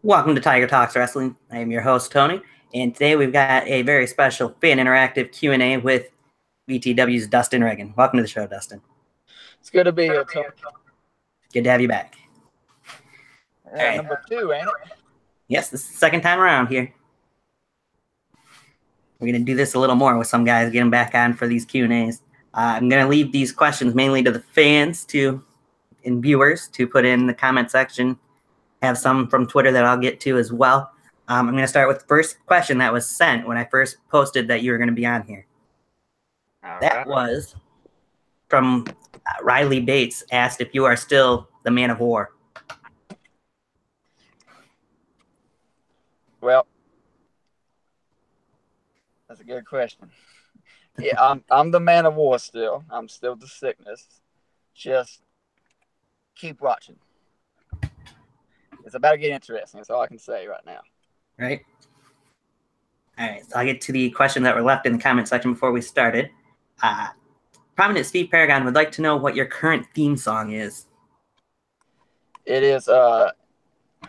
Welcome to Tiger Talks Wrestling. I am your host, Tony, and today we've got a very special fan interactive Q&A with BTW's Dustin Reagan. Welcome to the show, Dustin. It's good to be here, Tony. Good to have you back. All right. Number 2, ain't it? Yes, this is the second time around here. We're going to do this a little more with some guys, get them back on for these Q&As. I'm going to leave these questions mainly to the fans and viewers to put in the comment section. Have some from Twitter that I'll get to as well. I'm going to start with the first question that was sent when I first posted that you were going to be on here. That was from Riley Bates, asked if you are still the Man of War. Well, that's a good question. Yeah, I'm the Man of War still. I'm still the sickness. Just keep watching. It's about to get interesting. That's all I can say right now. Right. All right. So I'll get to the questions that were left in the comment section before we started. Prominent Steve Paragon would like to know what your current theme song is. It is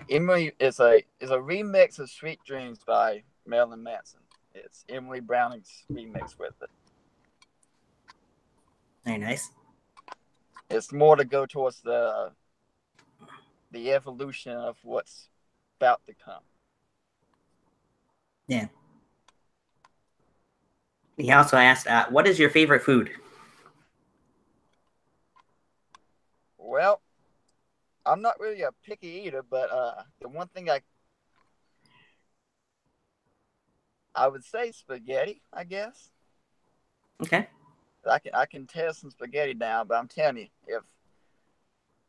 Emily. It's a remix of "Sweet Dreams" by Marilyn Manson. It's Emily Browning's remix with it. Very nice. It's more to go towards the evolution of what's about to come. Yeah. He also asked, what is your favorite food? Well, I'm not really a picky eater, but the one thing I would say spaghetti, I guess. Okay. I can tear some spaghetti down, but I'm telling you, if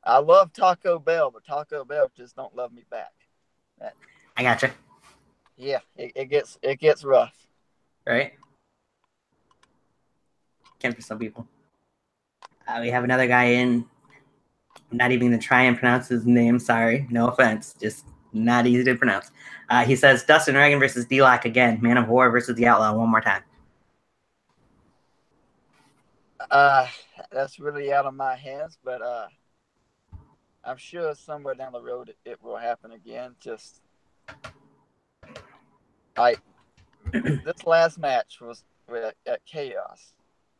I love Taco Bell, but Taco Bell just don't love me back. I gotcha. Yeah, it gets rough. Right. Can for some people. We have another guy in. I'm not even going to try and pronounce his name. Sorry. No offense. Just not easy to pronounce. He says Dustin Reagan versus D-Lock again. Man of War versus the Outlaw one more time. That's really out of my hands, but I'm sure somewhere down the road it will happen again. Just this last match was at Chaos.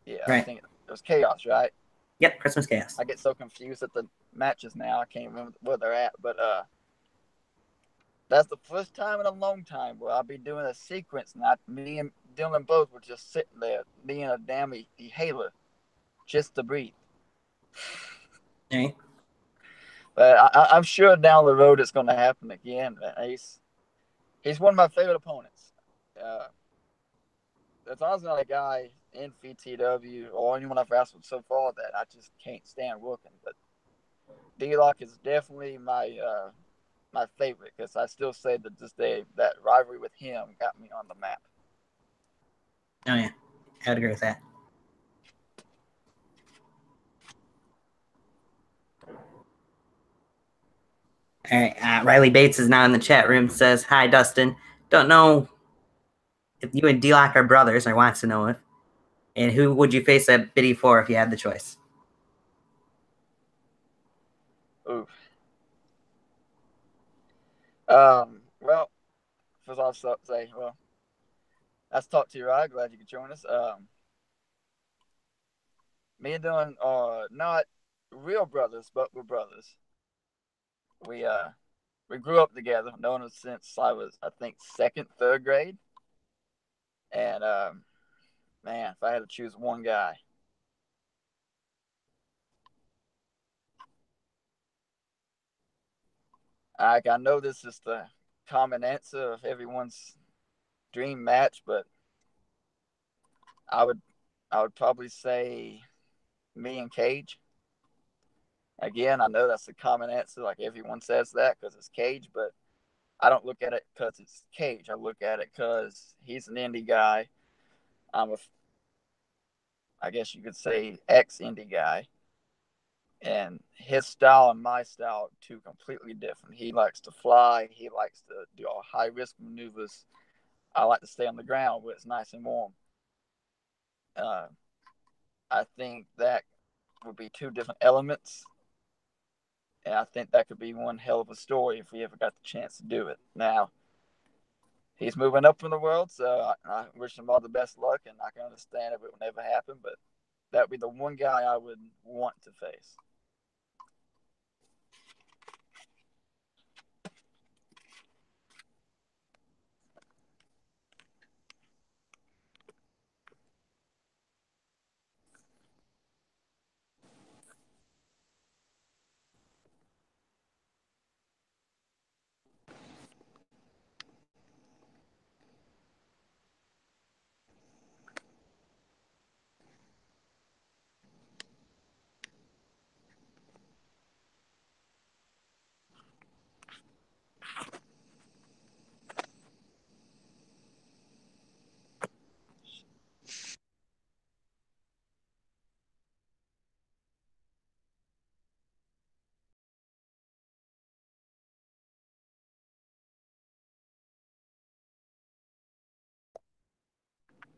Yeah, right. I think it was Chaos, right? Yep, Christmas Chaos. I get so confused at the matches now. I can't remember where they're at, but that's the first time in a long time where I'll be doing a sequence. Me and Dylan both were just sitting there being a damn inhaler just to breathe. Okay. But I'm sure down the road it's going to happen again. He's one of my favorite opponents. There's always not a guy in VTW or anyone I've wrestled so far that I just can't stand working. But D-Lock is definitely my favorite because I still say that this day that rivalry with him got me on the map. Oh yeah, I would agree with that. All right, Riley Bates is now in the chat room. Says, "Hi, Dustin. Don't know if you and D-Lock are brothers. I wants to know if. And who would you face at Biddy for if you had the choice?" Oof. Well, first I'll say, well, let's talk to you, Rod. Glad you could join us. Me and Dylan are not real brothers, but we're brothers. We grew up together, known us since I was, I think, second, third grade. And man, if I had to choose one guy, I know this is the common answer of everyone's dream match, but I would probably say me and Cage. Again, I know that's the common answer, like everyone says that because it's Cage, but I don't look at it because it's Cage. I look at it because he's an indie guy. I guess you could say ex-indie guy. And his style and my style are two completely different. He likes to fly. He likes to do all high-risk maneuvers. I like to stay on the ground where it's nice and warm. I think that would be two different elements. And I think that could be one hell of a story if we ever got the chance to do it. Now, he's moving up in the world, so I wish him all the best luck, and I can understand if it would never happen, but that would be the one guy I would want to face.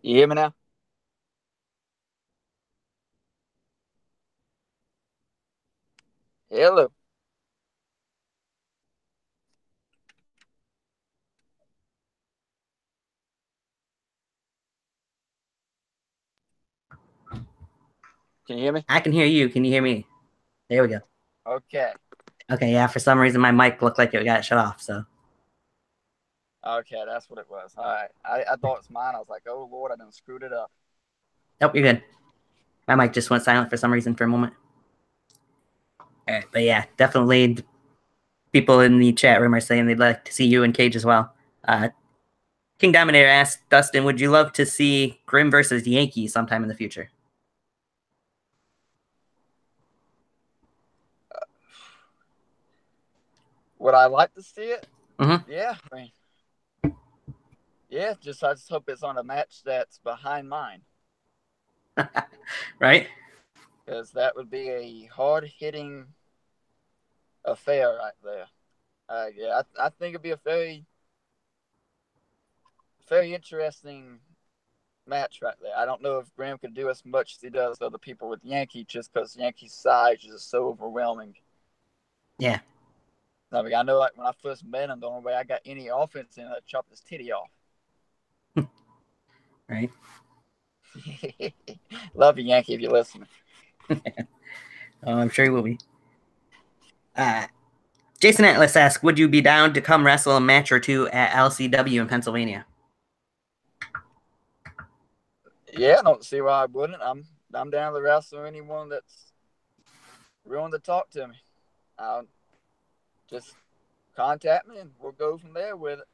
You hear me now? Hello. Can you hear me? I can hear you. Can you hear me? There we go. Okay. Okay, yeah, for some reason my mic looked like it got shut off, so. Okay, that's what it was. All right. I thought it's mine. I was like, oh, Lord, I done screwed it up. Nope, you're good. My mic just went silent for some reason for a moment. All right, but yeah, definitely people in the chat room are saying they'd like to see you and Cage as well. King Dominator asked, Dustin, would you love to see Grimm versus the Yankees sometime in the future? Would I like to see it? Mm-hmm. Yeah. I mean, yeah, I just hope it's on a match that's behind mine. Right? Because that would be a hard-hitting affair right there. Yeah, I think it'd be a very, very interesting match right there. I don't know if Graham could do as much as he does other people with Yankee, just because Yankee's size is so overwhelming. Yeah. I mean, I know like when I first met him, the only way I got any offense in, I chopped his titty off. Right. Love you, Yankee, if you're listening. I'm sure he will be. Jason Atlas asks, would you be down to come wrestle a match or two at LCW in Pennsylvania? Yeah, I don't see why I wouldn't. I'm down to wrestle anyone that's willing to talk to me. I'll just contact me and we'll go from there with it.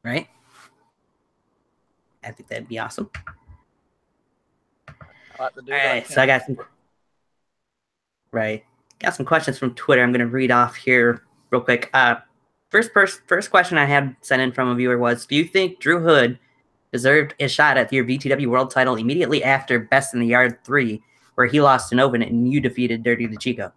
Right? I think that'd be awesome. I like to do All what right, so I got some. Right, got some questions from Twitter. I'm going to read off here real quick. First question I had sent in from a viewer was: do you think Drew Hood deserved a shot at your VTW World Title immediately after Best in the Yard 3, where he lost to Novin and you defeated Dirty the Chico?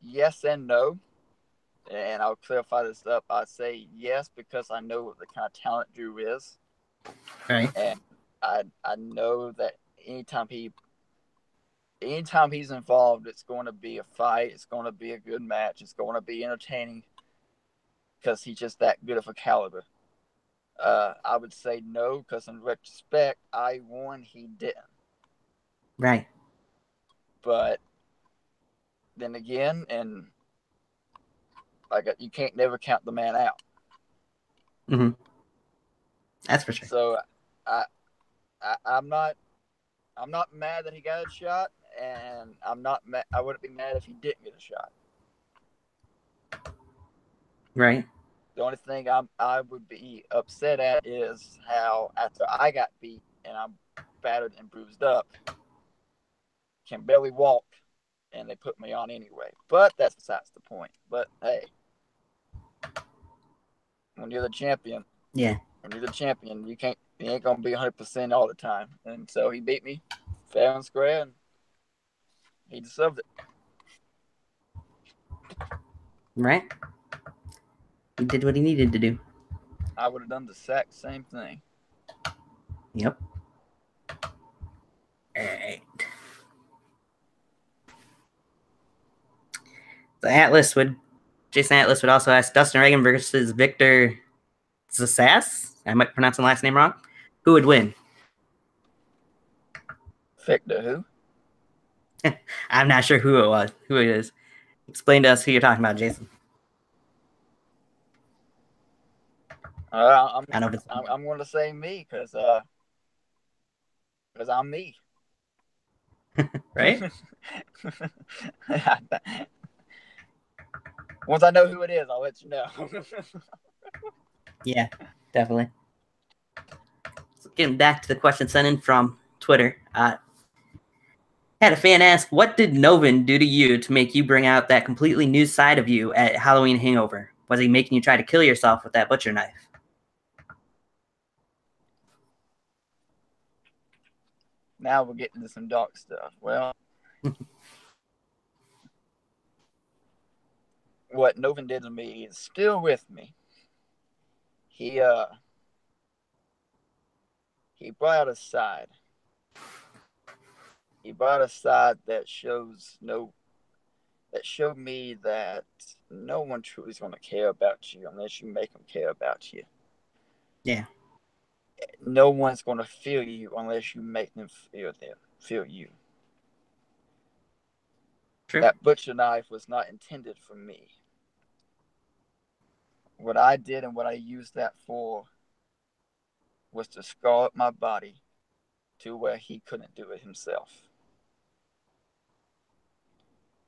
Yes and no. And I'll clarify this up. I say yes because I know what the kind of talent Drew is. Right. And I know that anytime he's involved, it's going to be a fight. It's going to be a good match. It's going to be entertaining because he's just that good of a caliber. I would say no because in retrospect, I won. He didn't. Right. But then again, and like you can't never count the man out. Mm-hmm. That's for sure. So I'm not mad that he got a shot, and I wouldn't be mad if he didn't get a shot. Right. The only thing I would be upset at is how after I got beat and I'm battered and bruised up, can barely walk, and they put me on anyway. But that's besides the point. But hey, when you're the champion, you ain't gonna be 100% all the time. And so he beat me fair and square, and he deserved it. Right? He did what he needed to do. I would have done the exact same thing. Yep. All right. Jason Atlas would also ask Dustin Reagan versus Victor Zassas. I might pronounce the last name wrong. Who would win? Victor who? I'm not sure who it is. Explain to us who you're talking about, Jason. I'm I know if it's I'm going to say me because I'm me. right. Once I know who it is, I'll let you know. Yeah, definitely. So getting back to the question sent in from Twitter, had a fan ask, "What did Novin do to you to make you bring out that completely new side of you at Halloween Hangover? Was he making you try to kill yourself with that butcher knife?" Now we're getting into some dark stuff. Well, what Novin did to me is still with me. He brought out a side. He brought a side that showed me that no one truly is going to care about you unless you make them care about you. Yeah. No one's going to feel you unless you make them feel you. True. That butcher knife was not intended for me. What I did and what I used that for was to scar up my body to where he couldn't do it himself.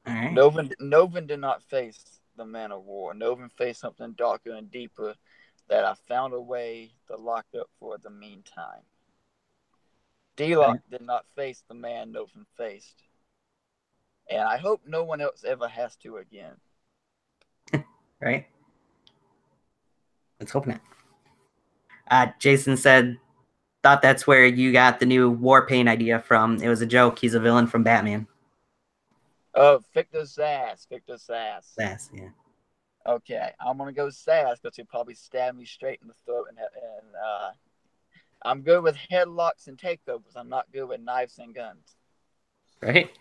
All right. Novin did not face the man of war. Novin faced something darker and deeper that I found a way to lock up for the meantime. D-Lock did not face the man Novin faced. And I hope no one else ever has to again. Right? Let's hope not. Jason thought that's where you got the new war paint idea from. It was a joke. He's a villain from Batman. Oh, Victor Sass. Victor Sass. Sass, yeah. Okay, I'm going to go Sass because he'll probably stab me straight in the throat. And I'm good with headlocks and takeovers. I'm not good with knives and guns. Right?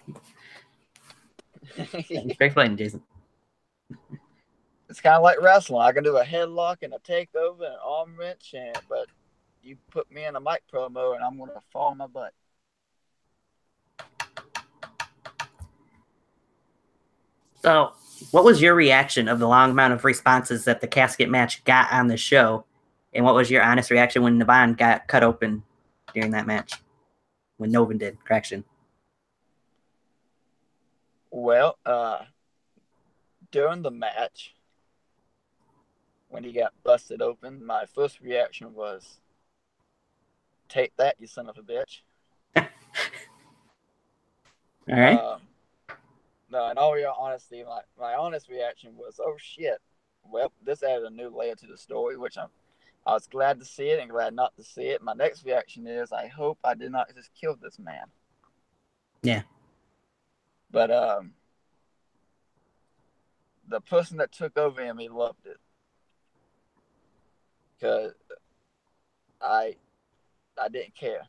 Thanks for explaining, Jason. It's kind of like wrestling. I can do a headlock and a takeover and an arm wrench, but you put me in a mic promo and I'm going to fall on my butt. So, what was your reaction of the long amount of responses that the casket match got on the show? And what was your honest reaction when Navan got cut open during that match? When Novin did, correction. Well, during the match, when he got busted open, my first reaction was, "Take that, you son of a bitch." All right. No, in all real honesty, my honest reaction was, "Oh shit!" Well, this added a new layer to the story, which I was glad to see it and glad not to see it. My next reaction is, I hope I did not just kill this man. Yeah. But the person that took over him, he loved it because I didn't care.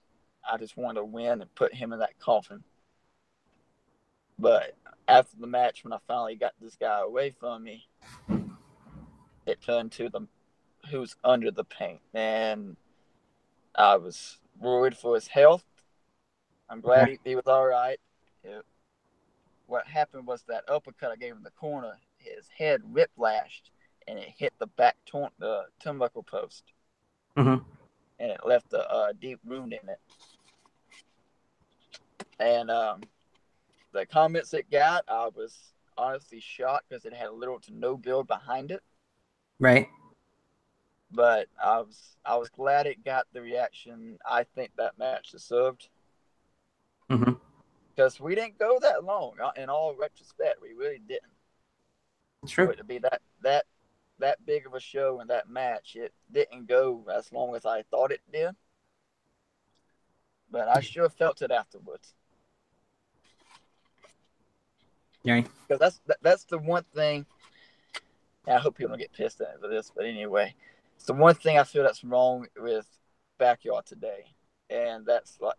I just wanted to win and put him in that coffin. But after the match, when I finally got this guy away from me, it turned to who's under the paint, and I was worried for his health. I'm glad he was all right. What happened was that uppercut I gave him in the corner, his head whiplashed, and it hit the back turnbuckle post. Mm-hmm. And it left a deep wound in it. And the comments it got, I was honestly shocked because it had little to no build behind it. Right. But I was glad it got the reaction I think that match deserved. Mm-hmm. Because we didn't go that long. In all retrospect, we really didn't. It's true. For it to be that big of a show and that match, it didn't go as long as I thought it did. But I sure felt it afterwards. Right. Because that's the one thing And I hope people don't get pissed at me for this, but anyway, it's the one thing I feel that's wrong with backyard today, and that's like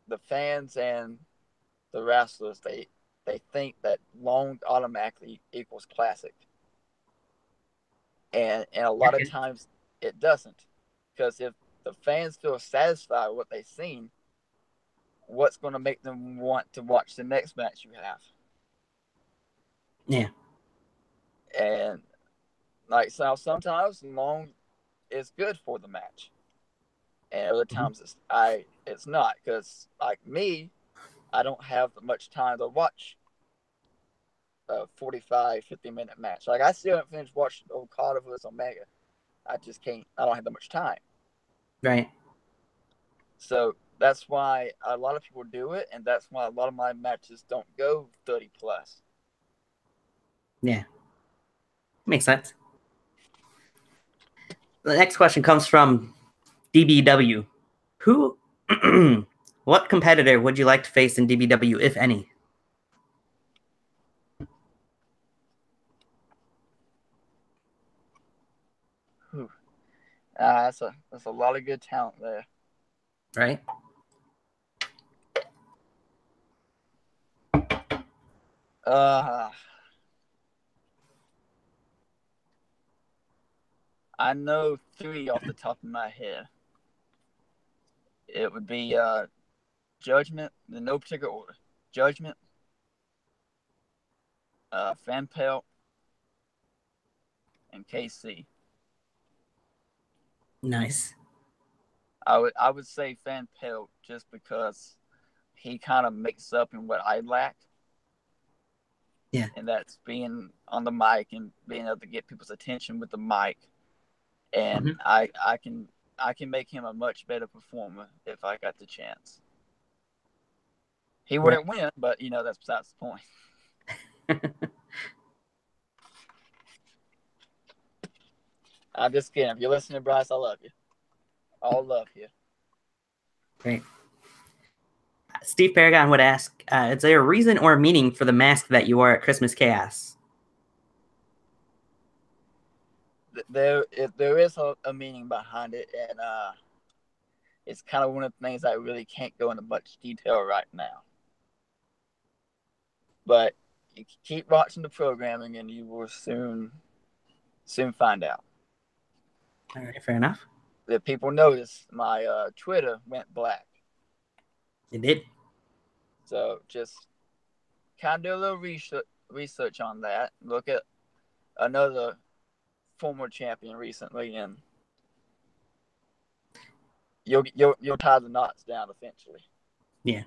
the fans and the wrestlers. They think that long automatically equals classic, and a lot of times it doesn't, because if the fans feel satisfied with what they've seen, what's going to make them want to watch the next match you have? Yeah. And like, so sometimes long is good for the match, and other times it's not, because like me, I don't have much time to watch a 45-50 minute match. Like, I still haven't finished watching Okada vs Omega. I just can't. I don't have that much time. Right. So that's why a lot of people do it, and that's why a lot of my matches don't go 30 plus. Yeah. Makes sense. The next question comes from DBW. Who, what competitor would you like to face in DBW, if any? That's a lot of good talent there. Right. I know 3 off the top of my head. It would be Judgment, in no particular order. Judgment, Fan Pelt, and KC. Nice. I would say Fan Pelt just because he kind of makes up in what I lack. Yeah. And that's being on the mic and being able to get people's attention with the mic. And I can make him a much better performer if I got the chance. He wouldn't win, but that's besides the point. I'm just kidding. If you're listening, Bryce, I love you. All love you. Great. Steve Paragon would ask, is there a reason or a meaning for the mask that you wore at Christmas Chaos? There is a meaning behind it, and it's kind of one of the things I really can't go into much detail right now. But you keep watching the programming, and you will soon find out. All right, fair enough. If people notice, my Twitter went black. It did. So just kind of do a little research on that. Look at another former champion recently, and you'll tie the knots down eventually. Yeah.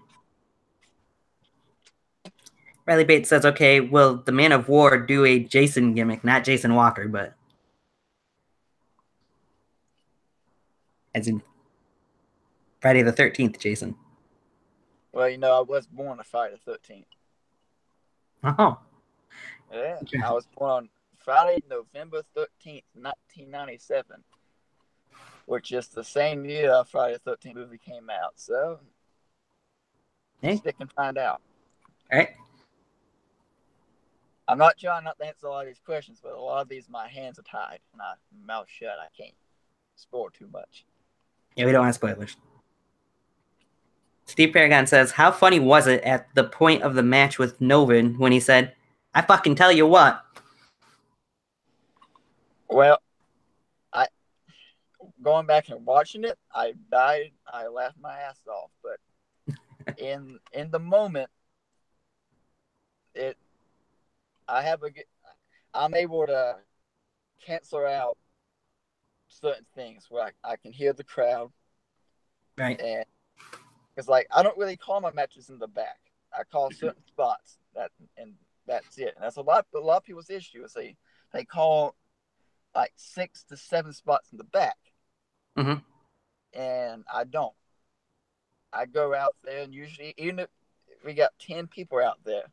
Riley Bates says, okay, will the Man of War do a Jason gimmick? Not Jason Walker, but as in Friday the 13th, Jason. Well, I was born on Friday the 13th. Oh. Yeah, I was born on Friday, November 13th, 1997, which is the same year Friday the 13th movie came out. So, stick and find out. All right. I'm not trying not to answer a lot of these questions, but a lot of these, my hands are tied and my mouth shut. I can't spoil too much. Yeah, we don't want spoilers. Steve Paragon says, how funny was it at the point of the match with Novin when he said, I fucking tell you what? Well, going back and watching it, I died. I laughed my ass off. But in the moment, I'm able to cancel out certain things where I can hear the crowd. Right. And because I don't really call my matches in the back. I call certain spots and that's it. And that's a lot of people's issue is they call like 6 to 7 spots in the back. Mm-hmm. And I don't. I go out there, and usually, even if we got 10 people out there,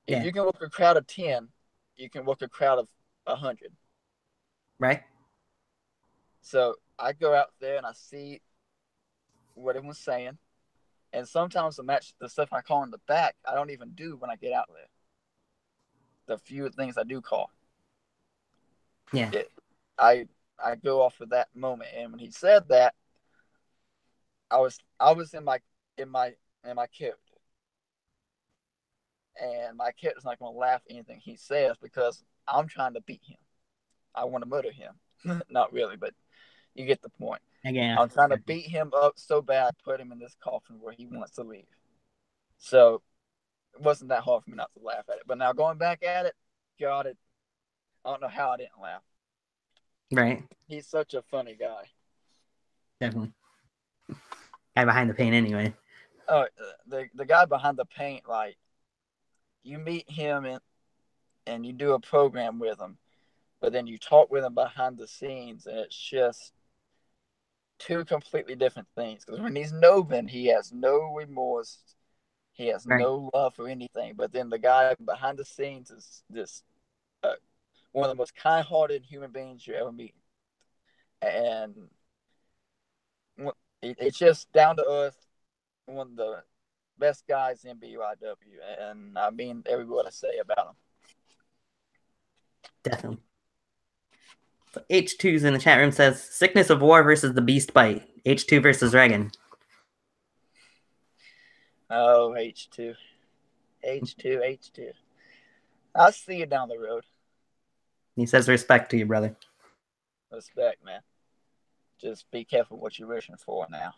if you can work a crowd of 10, you can work a crowd of 100. Right. So I go out there and I see what everyone's saying. And sometimes the stuff I call in the back, I don't even do when I get out there. the few things I do call. Yeah. I go off of that moment, and when he said that, I was in my character, and my character's not going to laugh at anything he says because I'm trying to beat him. I want to murder him. Not really, but you get the point. Again. I'm trying to beat him up so bad, I put him in this coffin where he wants to leave. So it wasn't that hard for me not to laugh at it. But now going back at it, God, I don't know how I didn't laugh. Right. He's such a funny guy. Definitely. Guy behind the paint anyway. Oh, the guy behind the paint, like, you meet him and you do a program with him, but then you talk with him behind the scenes, and it's just two completely different things. Because when he's Novin, he has no remorse, he has Right. no love for anything. But then the guy behind the scenes is just one of the most kind-hearted human beings you ever meet, and it's just down to earth. One of the best guys in BYW, and I mean every word I say about him. Definitely. So H2's in the chat room says sickness of war versus the beast bite. H2 versus Reagan. Oh, H2. H2. I'll see you down the road. He says respect to you, brother. Respect, man. Just be careful what you're wishing for now.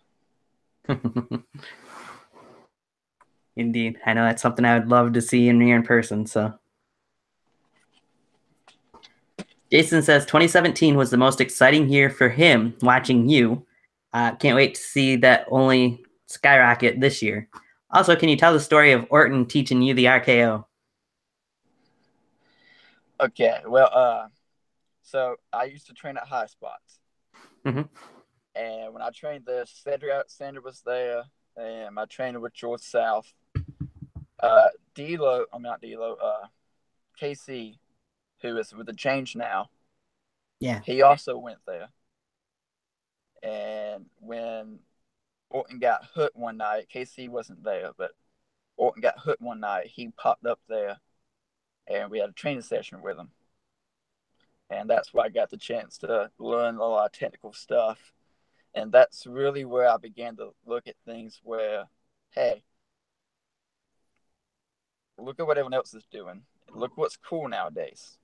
Indeed. I know that's something I would love to see in here in person, so. Jason says 2017 was the most exciting year for him watching you. Can't wait to see that only skyrocket this year. Also, can you tell the story of Orton teaching you the RKO? Okay, well, so I used to train at High Spots. Mm-hmm. And when I trained there, Sandra was there, and my trainer was George South. KC, who is with the Change now, Yeah. he also went there. And when Orton got hurt one night, KC wasn't there, but Orton got hurt one night, he popped up there, and we had a training session with him. And that's where I got the chance to learn a lot of technical stuff. And that's really where I began to look at things where, hey, look at what everyone else is doing. Look what's cool nowadays.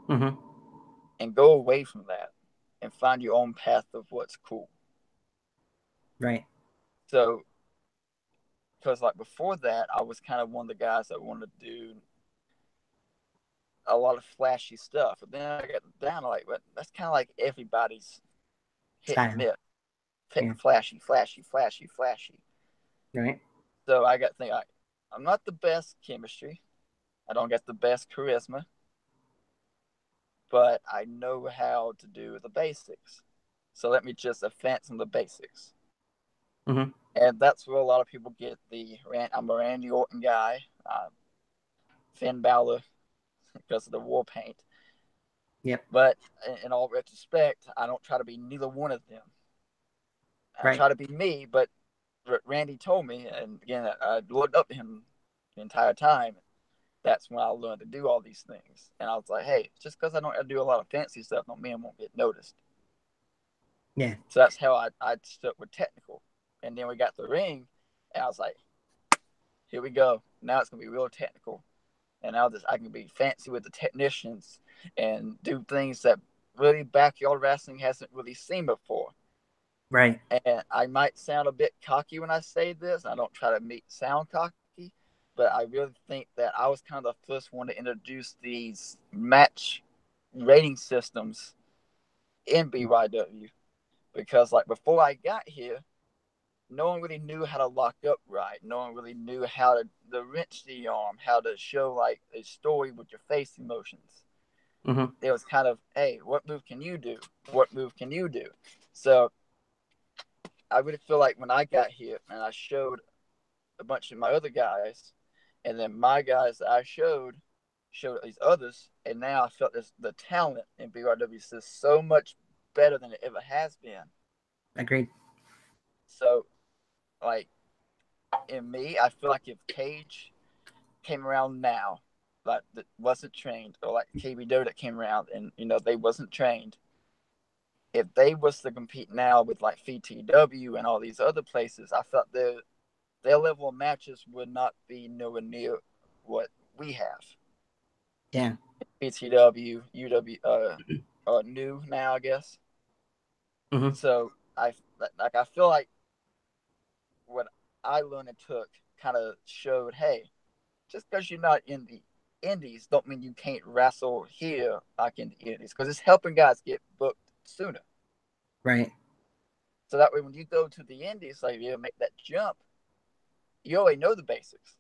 Mm-hmm. And go away from that and find your own path of what's cool. Right. So, because like before that, I was kind of one of the guys that wanted to do a lot of flashy stuff. But then I got down like, but that's kind of like everybody's hit and miss. Yeah. Flashy. Right. So I got to think, I'm not the best chemistry. I don't get the best charisma, but I know how to do the basics. So let me just advance on the basics. Mm-hmm. And that's where a lot of people get I'm a Randy Orton guy, Finn Balor, because of the war paint. Yep. But in all retrospect, I don't try to be neither one of them. I Right. try to be me, but Randy told me, and again, I looked up to him the entire time. That's when I learned to do all these things. And I was like, hey, just because I don't do a lot of fancy stuff don't mean I won't get noticed. Yeah. So that's how I stuck with technical. And then we got the ring, and I was like, here we go. Now it's going to be real technical. And now I can be fancy with the technicians and do things that really backyard wrestling hasn't really seen before. Right. And I might sound a bit cocky when I say this. I don't try to sound cocky, but I really think that I was kind of the first one to introduce these match rating systems in BYW. Because like before I got here, no one really knew how to lock up right. No one really knew how to wrench the arm, how to show like a story with your face emotions. Mm-hmm. It was kind of, hey, what move can you do? What move can you do? So I really feel like when I got here and I showed a bunch of my other guys, and then my guys that I showed these others, and now I felt the talent in BYW is just so much better than it ever has been. Agreed. So, like, in me, I feel like if Cage came around now like that wasn't trained, or like KBW that came around and they wasn't trained. If they was to compete now with like VTW and all these other places, I felt their level of matches would not be nowhere near what we have. Yeah. VTW, UW, new now, I guess. Mm-hmm. So I feel like what I learned and took kind of showed, hey, just because you're not in the indies, don't mean you can't wrestle here like in the indies, because it's helping guys get booked sooner. Right. So that way, when you go to the indies, like you make that jump, you already know the basics.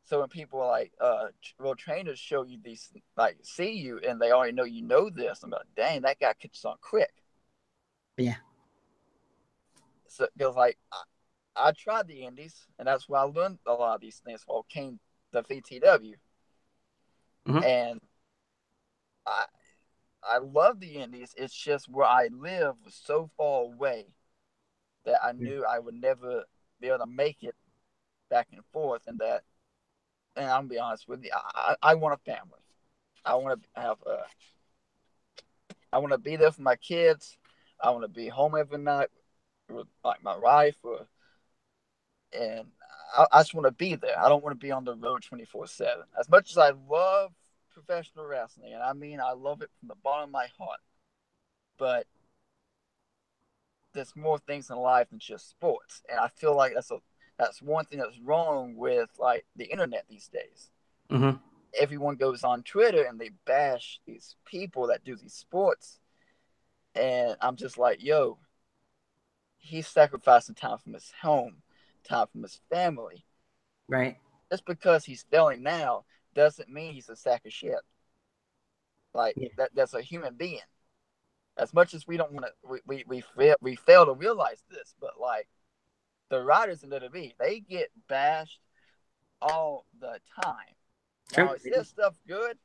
So when people are like, trainers show you these, like, see you, and they already know this, I'm like, dang, that guy catches on quick. Yeah. So it feels like I tried the indies, and that's where I learned a lot of these things. Well, came the VTW, Mm-hmm. and I I love the indies. It's just where I live was so far away that I knew I would never be able to make it back and forth, and I'm gonna be honest with you, I want a family. I want to have a I want to be there for my kids. I want to be home every night with like my wife, and I just want to be there. I don't want to be on the road 24/7. As much as I love professional wrestling, and I mean I love it from the bottom of my heart, but there's more things in life than just sports, and I feel like that's one thing that's wrong with like the internet these days. Mm-hmm. Everyone goes on Twitter and they bash these people that do these sports, and I'm just like, yo, he's sacrificing time from his home, time from his family. Right. Just because he's failing now doesn't mean he's a sack of shit. Like Yeah. that's a human being. As much as we don't want to, we fail to realize this, but like the writers in WWE, they get bashed all the time. Now, True. is this stuff good?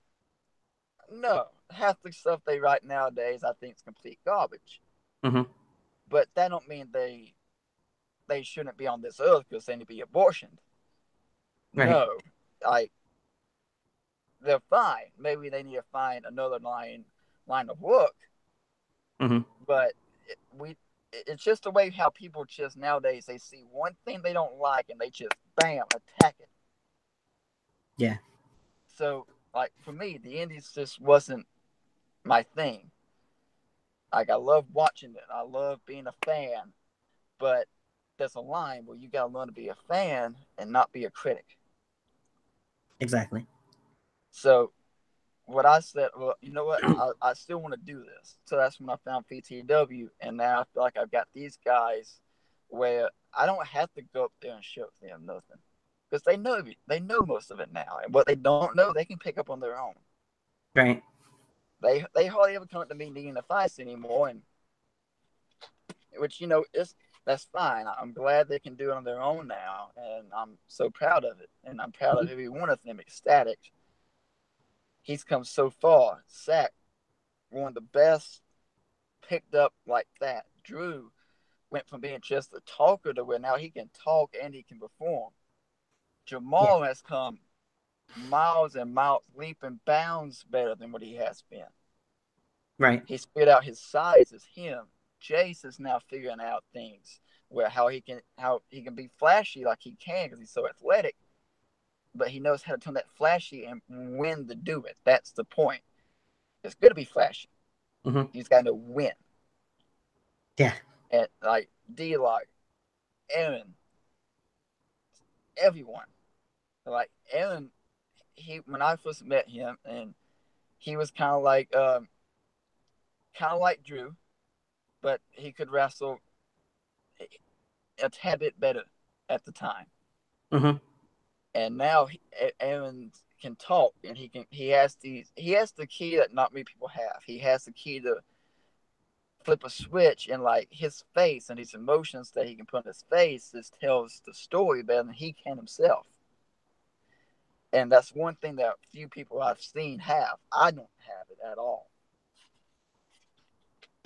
No, half the stuff they write nowadays, I think, is complete garbage. Mm-hmm. But that don't mean they shouldn't be on this earth because they need to be abortioned. Right. No, like they're fine. Maybe they need to find another line of work. Mm-hmm. But it's just the way how people just nowadays they see one thing they don't like and they just bam attack it. Yeah. So like for me, the indies just wasn't my thing. Like I love watching it. I love being a fan, but there's a line where you gotta learn to be a fan and not be a critic. Exactly. So what I said, well, you know what? I still want to do this. So that's when I found PTW, and now I feel like I've got these guys where I don't have to go up there and show them nothing because they know most of it now, and what they don't know they can pick up on their own. Right. They hardly ever come up to me needing a fight anymore, and which is that's fine. I'm glad they can do it on their own now, and I'm so proud of it, and I'm proud of Mm-hmm. every one of them. Ecstatic. He's come so far. Sack, one of the best picked up like that. Drew went from being just a talker to where now he can talk and he can perform. Yeah. Jamal has come miles and miles, leap and bounds better than what he has been. Right. He's figured out his size is him. Jace is now figuring out things where how he can be flashy like he can because he's so athletic, but he knows how to turn that flashy and when to do it. That's the point. It's good to be flashy. Mm-hmm. He's got to know when. Yeah. And like D-Lock, Aaron, everyone. Like Aaron, he when I first met him, and he was kind of like Drew, but he could wrestle a tad bit better at the time. Mm-hmm. And now Aaron can talk, and he has the key that not many people have. He has the key to flip a switch, and like his face and his emotions that he can put on his face just tells the story better than he can himself. And that's one thing that few people I've seen have. I don't have it at all.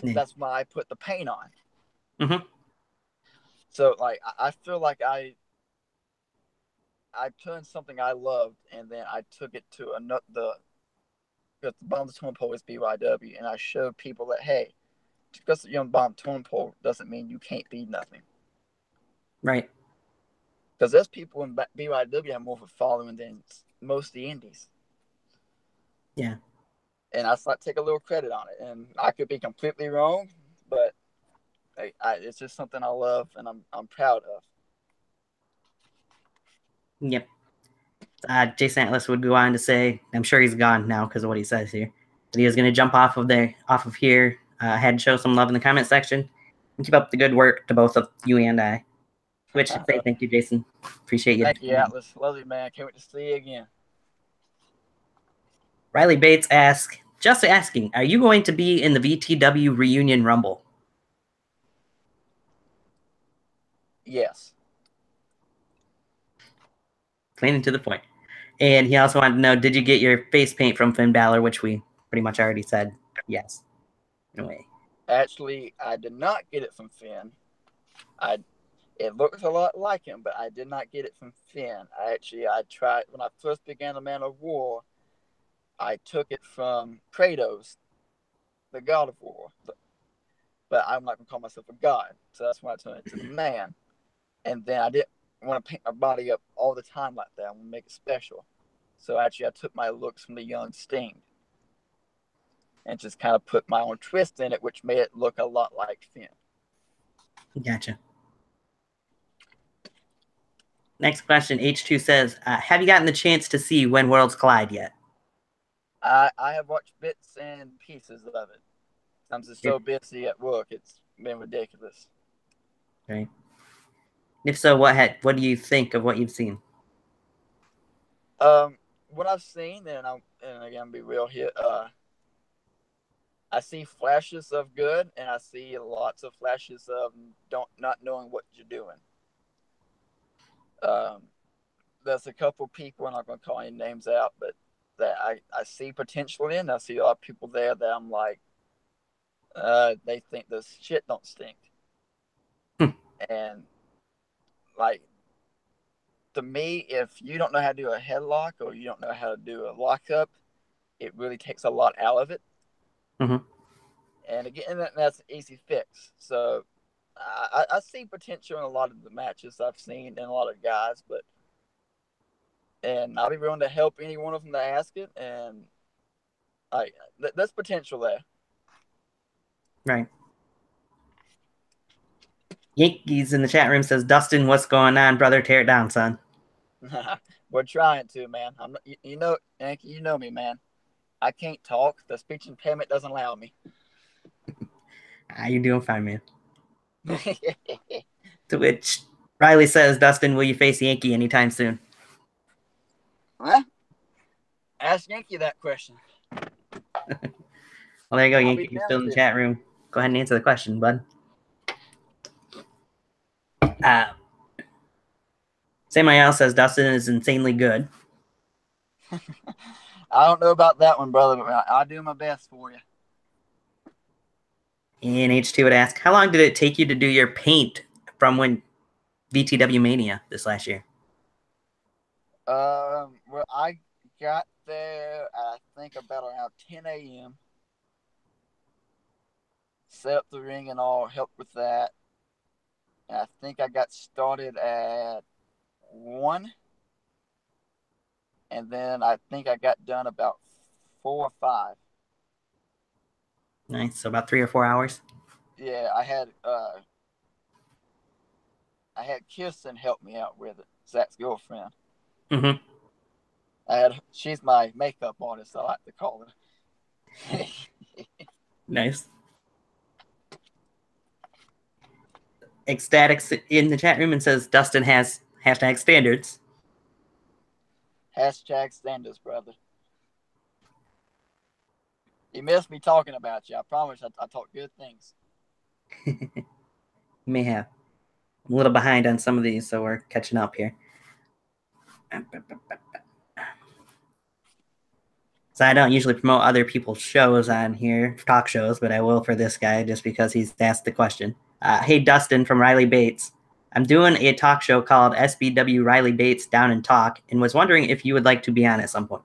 Yeah. That's why I put the paint on. Mm-hmm. So like I feel like I turned something I loved, and then I took it to another the bottom of the totem pole is BYW, and I showed people that hey, just because you're on the bottom totem pole doesn't mean you can't be nothing. Right. Because there's people in BYW have more of a following than most of the indies. Yeah. And I like take a little credit on it, and I could be completely wrong, but it's just something I love and I'm proud of. Yep. Jason Atlas would go on to say, I'm sure he's gone now because of what he says here, that he was going to jump off of here, had to show some love in the comment section, and keep up the good work to both of you and I. Which say thank you, Jason. Appreciate you. Thank you, Atlas. Love you, man. Can't wait to see you again. Riley Bates asks, just asking, are you going to be in the VTW reunion rumble? Yes. Plain and to the point. And he also wanted to know, did you get your face paint from Finn Balor, which we pretty much already said yes, in a way. Actually, I did not get it from Finn. It looks a lot like him, but I did not get it from Finn. I tried, when I first began the Man of War, I took it from Kratos, the God of War. But I'm not going to call myself a god, so that's why I turned it to the man. And then I didn't want to paint my body up all the time like that. I want to make it special. So actually, I took my looks from the young Sting and just kind of put my own twist in it, which made it look a lot like Finn. Gotcha. Next question, H2 says, have you gotten the chance to see When Worlds Collide yet? I have watched bits and pieces of it. I'm just so busy at work, it's been ridiculous. Right. If so, what do you think of what you've seen? What I've seen, and again, I'll be real here, I see flashes of good, and I see lots of flashes of not knowing what you're doing. There's a couple people, I'm not going to call any names out, but that I see potential in. I see a lot of people there that I'm like, they think this shit don't stink. And like, to me, if you don't know how to do a headlock or you don't know how to do a lockup, it really takes a lot out of it. Mm-hmm. And again, that's an easy fix. So I see potential in a lot of the matches I've seen and a lot of guys, and I'll be willing to help any one of them that ask it. And there's potential there. Right. Yankees in the chat room says, Dustin, what's going on, brother? Tear it down, son. We're trying to, man. Yankee, you know me, man. I can't talk. The speech impairment doesn't allow me. You're doing fine, man. To which Riley says, Dustin, will you face Yankee anytime soon? Huh? Ask Yankee that question. Well, there you go, Yankee. You're still in the chat room. Go ahead and answer the question, bud. Samuel says Dustin is insanely good. I don't know about that one, brother, but I'll do my best for you. And H2 would ask, how long did it take you to do your paint from when VTW Mania this last year? Well, I got there, I think, about around 10 a.m. Set up the ring and all, helped with that. And I think I got started at 1. And then I think I got done about 4 or 5. Nice. So about 3 or 4 hours? Yeah, I had Kirsten help me out with it, Zach's girlfriend. Mm-hmm. She's my makeup artist, I like to call her. Nice. Ecstatic's in the chat room and says Dustin has #standards. #standards, brother. You missed me talking about you. I promise I talk good things. May have. I'm a little behind on some of these, so we're catching up here. So I don't usually promote other people's shows on here, talk shows, but I will for this guy just because he's asked the question. Hey, Dustin from Riley Bates. I'm doing a talk show called SBW Riley Bates Down and Talk, and was wondering if you would like to be on at some point.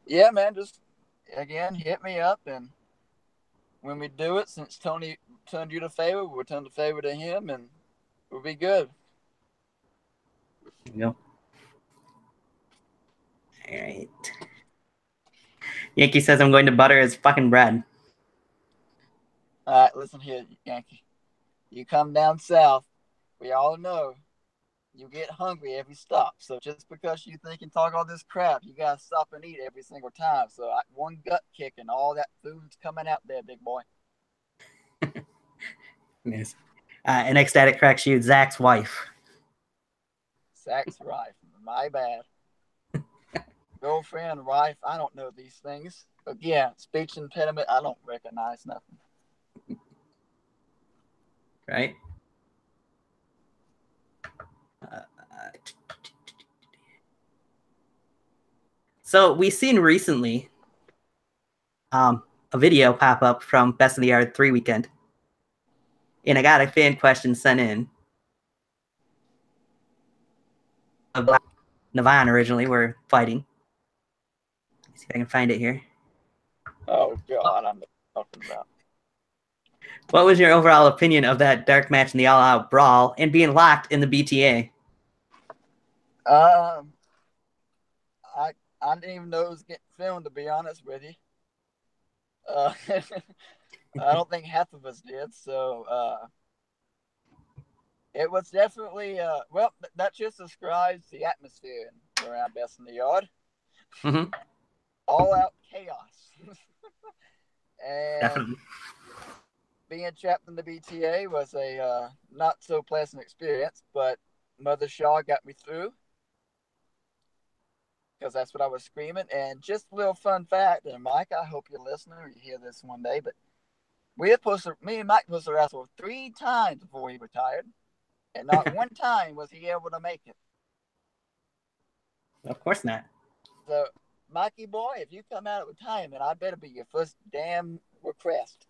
Yeah, man. Just again, hit me up, and when we do it, since Tony turned you the favor, we'll turn the favor to him, and we'll be good. There you go. All right. Yankee says I'm going to butter his fucking bread. All right, listen here, Yankee. You come down south, we all know you get hungry every stop. So just because you think and talk all this crap, you gotta stop and eat every single time. So one gut kick and all that food's coming out there, big boy. Yes. An ecstatic crack shoot, Zach's wife. Zach's wife. My bad. Girlfriend, wife, I don't know these things. Again, speech impediment, I don't recognize nothing. Right? So we've seen recently a video pop up from Best of the Yard 3 weekend. And I got a fan question sent in. Navon originally were fighting. Let's see if I can find it here. Oh, God, I'm talking about. What was your overall opinion of that dark match in the all-out brawl and being locked in the BTA? I didn't even know it was getting filmed, to be honest with you. I don't think half of us did. So it was definitely well, that just describes the atmosphere around Best in the Yard. Mm-hmm. All out chaos. And Definitely. being trapped in the BTA was a not so pleasant experience, but Mother Shaw got me through because that's what I was screaming. And just a little fun fact, and Mike, I hope you're listening or you hear this one day, but me and Mike supposed to wrestle 3 times before he retired, and not one time was he able to make it. Of course not. So, Mikey boy, if you come out at retirement, I better be your first damn request.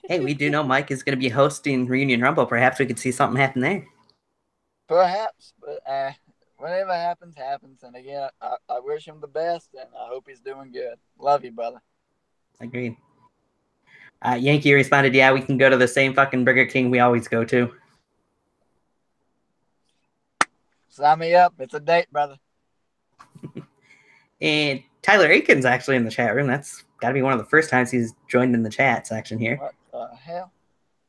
Hey, we do know Mike is going to be hosting Reunion Rumble. Perhaps we could see something happen there. Perhaps, but whatever happens, happens. And again, I wish him the best, and I hope he's doing good. Love you, brother. Agreed. Yankee responded, yeah, we can go to the same fucking Burger King we always go to. Sign me up. It's a date, brother. And Tyler Aiken's actually in the chat room. That's got to be one of the first times he's joined in the chat section here. What the hell?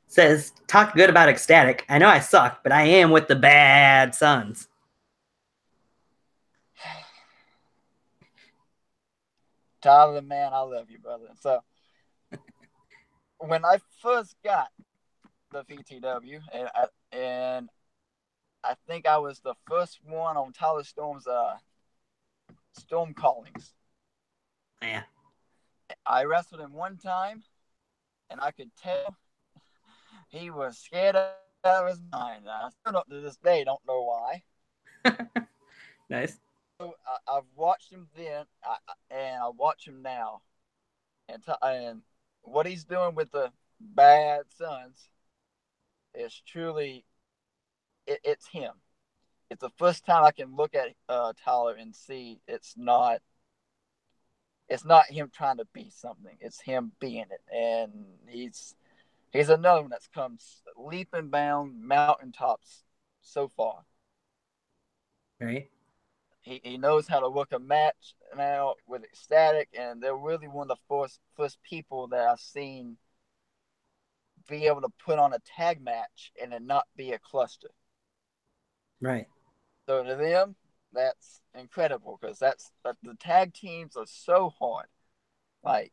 Says, talk good about Ecstatic. I know I suck, but I am with the bad Sons. Tyler, man, I love you, brother. So, when I first got the VTW, and I think I was the first one on Tyler Storm's Storm Callings. Yeah. I wrestled him one time, and I could tell he was scared out of his mind. I still don't, to this day, don't know why. Nice. So I've watched him then, and I watch him now, and what he's doing with the bad Sons is truly, it's him. It's the first time I can look at Tyler and see it's not him trying to be something. It's him being it, and he's another one that's come leaping down mountaintops so far. Right. He knows how to work a match now with Ecstatic, and they're really one of the first people that I've seen be able to put on a tag match and it not be a cluster. Right. So to them, that's incredible because the tag teams are so hard. Like,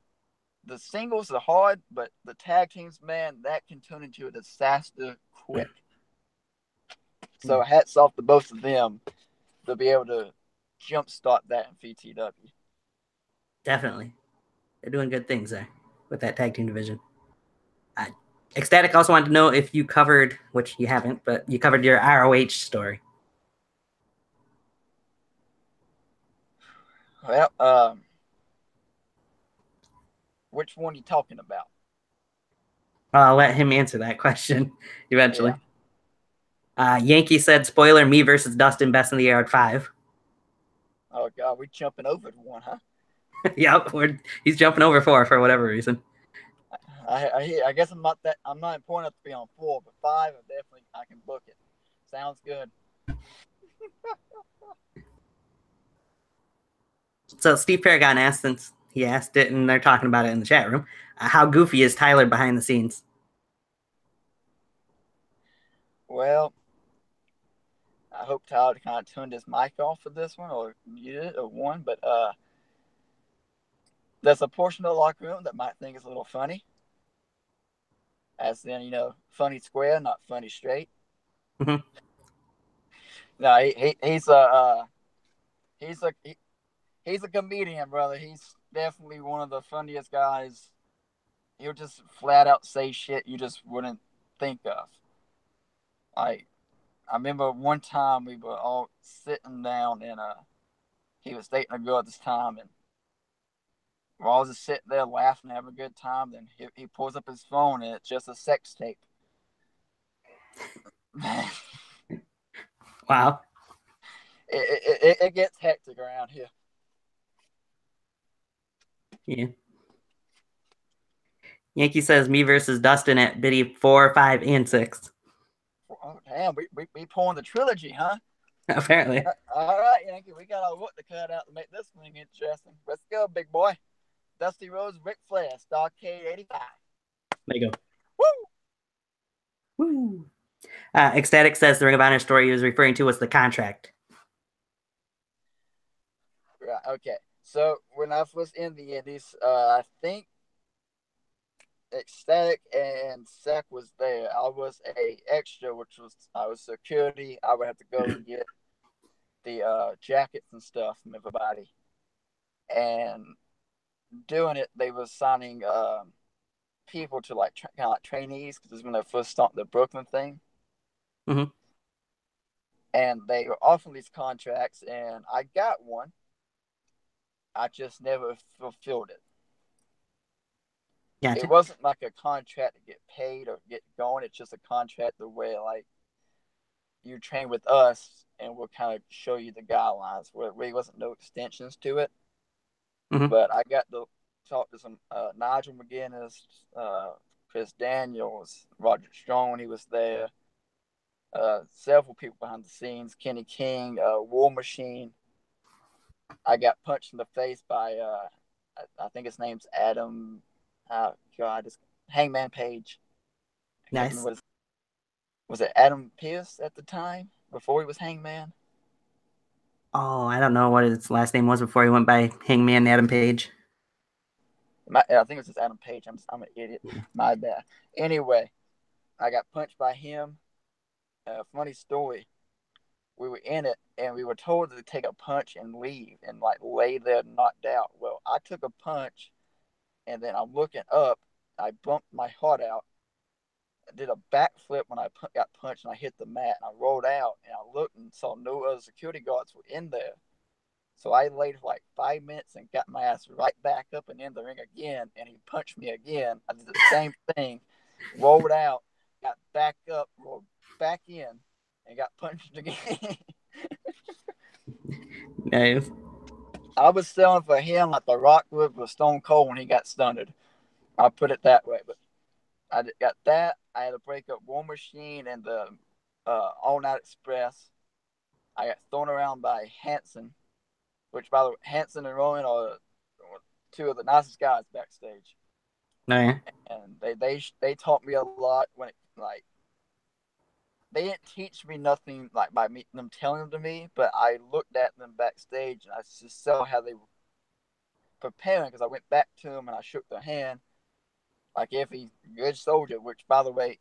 the singles are hard, but the tag teams, man, that can turn into a disaster quick. So hats off to both of them to be able to jumpstart that in VTW. Definitely. They're doing good things there with that tag team division. Ecstatic also wanted to know if you covered, which you haven't, but you covered your ROH story. Well, which one are you talking about? I'll let him answer that question Yeah. eventually. Yankee said, spoiler, me versus Dustin, best in the yard 5. Oh God, we jumping over to one, huh? Yep, he's jumping over 4 for whatever reason. I guess I'm not important enough to be on 4, but 5, I can book it. Sounds good. So Steve Paragon asked, since he asked it and they're talking about it in the chat room, how goofy is Tyler behind the scenes? Well, I hope Tyler kind of turned his mic off for this one or muted it or one, but there's a portion of the locker room that might think it's a little funny, as in funny square, not funny straight. Mm-hmm. No, he's a he, he's a comedian, brother. He's definitely one of the funniest guys. He'll just flat out say shit you just wouldn't think of. Like I remember one time we were all sitting down and he was dating a girl at this time and we're all just sitting there laughing, having a good time. Then he pulls up his phone and it's just a sex tape. Wow. It gets hectic around here. Yeah. Yankee says, me versus Dustin at Biddy 4, 5, and 6. Oh, damn, we pulling the trilogy, huh? Apparently. All right, Yankee, we got our work to cut out to make this thing interesting. Let's go, big boy. Dusty Rhodes, Ric Flair, Starcade 85. There you go. Woo! Woo. Ecstatic says the Ring of Honor story he was referring to was the contract. Right, okay. So when I was in the Indies, I think Ecstatic and Zach was there. I was a extra, which was I was security. I would have to go and get the jackets and stuff from everybody. And doing it, they were signing people to like kind of like trainees because this is when they first started the Brooklyn thing. Mm-hmm. And they were offering these contracts, and I got one. I just never fulfilled it. Gotcha. It wasn't like a contract to get paid or get going. It's just a contract the way like you train with us and we'll kind of show you the guidelines. Where there really wasn't no extensions to it. Mm-hmm. But I got to talk to some Nigel McGuinness, Chris Daniels, Roger Strong when he was there, several people behind the scenes, Kenny King, War Machine. I got punched in the face by I think his name's Adam. Oh God, it's Hangman Page. I can't Nice. remember was it Adam Pierce at the time before he was Hangman? Oh, I don't know what his last name was before he went by Hangman Adam Page. I think it was just Adam Page. I'm an idiot. Yeah. My bad. Anyway, I got punched by him. Funny story. We were in it and we were told to take a punch and leave and like lay there knocked out. Well, I took a punch and then I'm looking up. I bumped my heart out. I did a backflip when I got punched and I hit the mat and I rolled out and I looked and saw no other security guards were in there. So I laid for like 5 minutes and got my ass right back up and in the ring again. And he punched me again. I did the same thing, rolled out, got back up, rolled back in, and got punched again. Nice. I was selling for him like the Rock would for Stone Cold when he got stunned. I'll put it that way. But I got that. I had to break up War Machine and the All Night Express. I got thrown around by Hanson, which by the way, Hanson and Rowan are two of the nicest guys backstage. Oh, yeah. And they taught me a lot when it like they didn't teach me nothing like by them telling them to me, but I looked at them backstage and I just saw how they were preparing because I went back to them and I shook their hand like if he's a good soldier. Which by the way,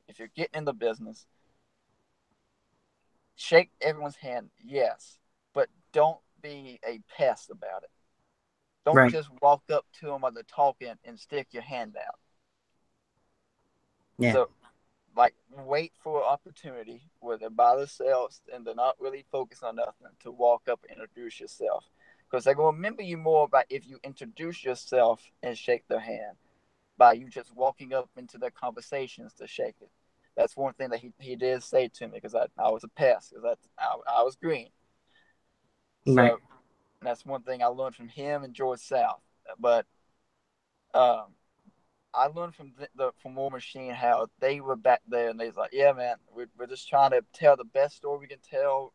if you're getting in the business, shake everyone's hand, yes, but don't be a pest about it. Don't Right. just walk up to them while they're talking and stick your hand out. Yeah. So, like, wait for an opportunity where they're by themselves and they're not really focused on nothing to walk up and introduce yourself. Because they're going to remember you more about if you introduce yourself and shake their hand. by you just walking up into their conversations to shake it. That's one thing that he did say to me, because I was a pest, because I was green. Right. So that's one thing I learned from him and George South. But um, I learned from War Machine how they were back there, and they was like, yeah, man, we're just trying to tell the best story we can tell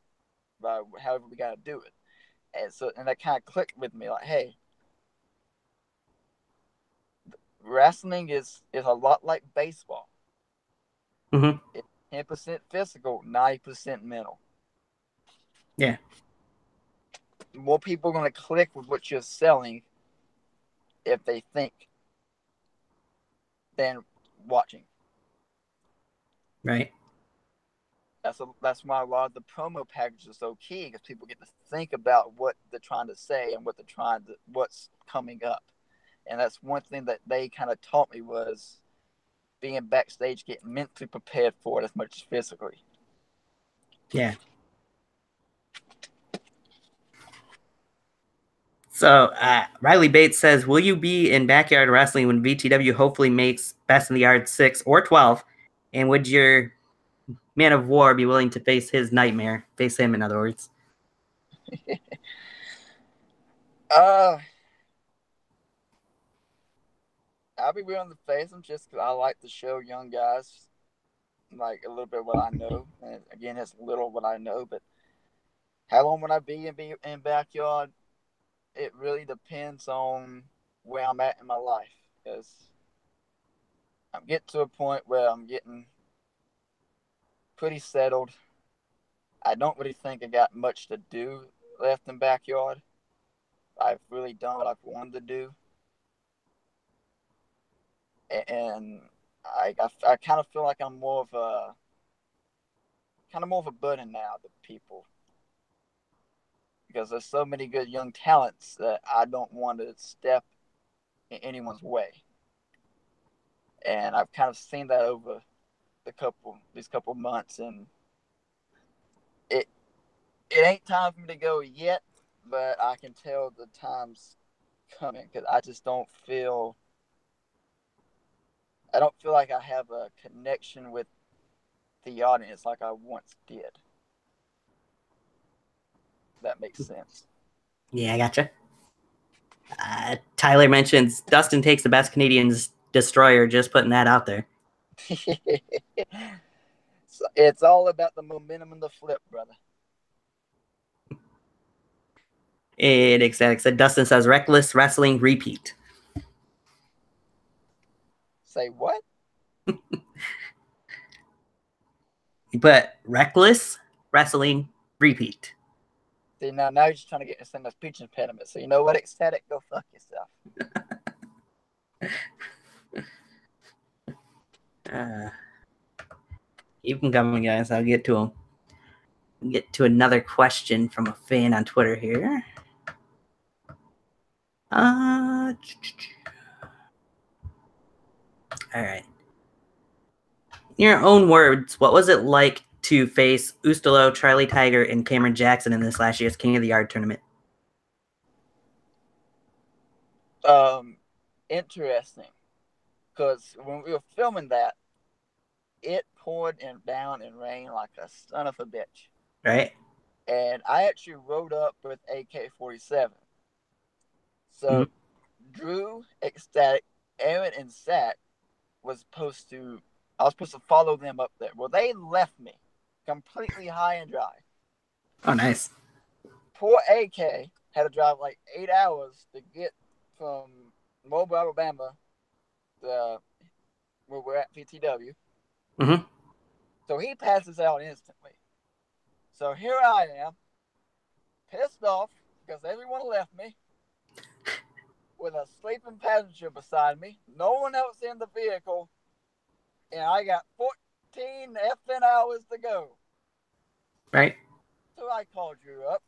by however we got to do it. And that kind of clicked with me, like, hey, wrestling is a lot like baseball. Mm-hmm. It's 10% physical, 90% mental. Yeah. More people are going to click with what you're selling if they think than watching. Right. That's why a lot of the promo packages are so key, because people get to think about what they're trying to say and what's coming up. And that's one thing that they kind of taught me, was being backstage, getting mentally prepared for it as much as physically. Yeah. So Riley Bates says, will you be in Backyard Wrestling when VTW hopefully makes Best in the Yard 6 or 12? And would your Man of War be willing to face his nightmare? Face him, in other words. I'll be willing to face him, just because I like to show young guys like a little bit what I know. And again, it's little what I know, but how long would I be in Backyard? It really depends on where I'm at in my life, because I'm getting to a point where I'm getting pretty settled. I don't really think I got much to do left in Backyard. I've really done what I've wanted to do, and I kind of feel like I'm more of a burden now to people, because there's so many good young talents that I don't want to step in anyone's way. And I've kind of seen that over these couple months, and it it ain't time for me to go yet, but I can tell the time's coming, because I don't feel like I have a connection with the audience like I once did. That makes sense. Yeah, I gotcha. Tyler mentions Dustin takes the best Canadians destroyer. Just putting that out there. So it's all about the momentum and the flip, brother. And Ecstatic said, Dustin says, reckless wrestling repeat. Say what? But reckless wrestling repeat. See, now you're just trying to get us in a speech impediment. So you know what, Ecstatic? Go fuck yourself. Keep them coming, guys. I'll get to them. Get to another question from a fan on Twitter here. All right. In your own words, what was it like to face Ustalo, Charlie Tiger, and Cameron Jackson in this last year's King of the Yard tournament? Interesting. Because when we were filming that, it poured down and rained like a son of a bitch. Right? And I actually rode up with AK-47. So Drew, Ecstatic, Aaron, and Zach I was supposed to follow them up there. Well, they left me completely high and dry. Oh, nice. Poor AK had to drive like 8 hours to get from Mobile, Alabama, to where we're at, PTW. Mm-hmm. So he passes out instantly. So here I am, pissed off because everyone left me, with a sleeping passenger beside me, no one else in the vehicle, and I got 14 effing hours to go. Right. So I called Drew up,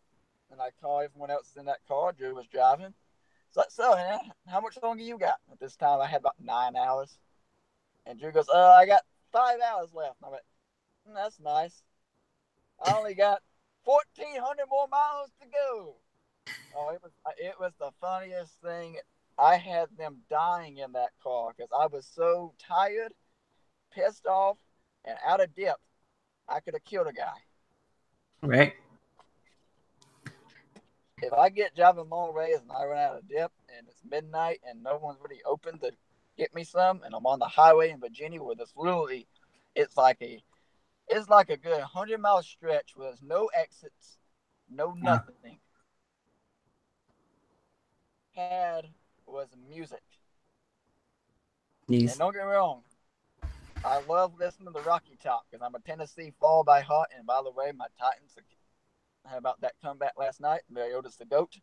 and I called everyone else in that car. Drew was driving. So man, how much longer you got? At this time, I had about 9 hours. And Drew goes, I got 5 hours left. And I went, that's nice. I only got 1,400 more miles to go. Oh, it was the funniest thing I had them dying in that car because I was so tired, pissed off, and out of depth. I could have killed a guy. Right. If I get driving long ways and I run out of dip and it's midnight and no one's really open to get me some, and I'm on the highway in Virginia where it's literally, it's like a, it's like a good 100-mile stretch where there's no exits, no nothing. Had was music. Yes. And don't get me wrong, I love listening to Rocky Top because I'm a Tennessee fall by heart. And by the way, my Titans had about that comeback last night. Mariota's the GOAT.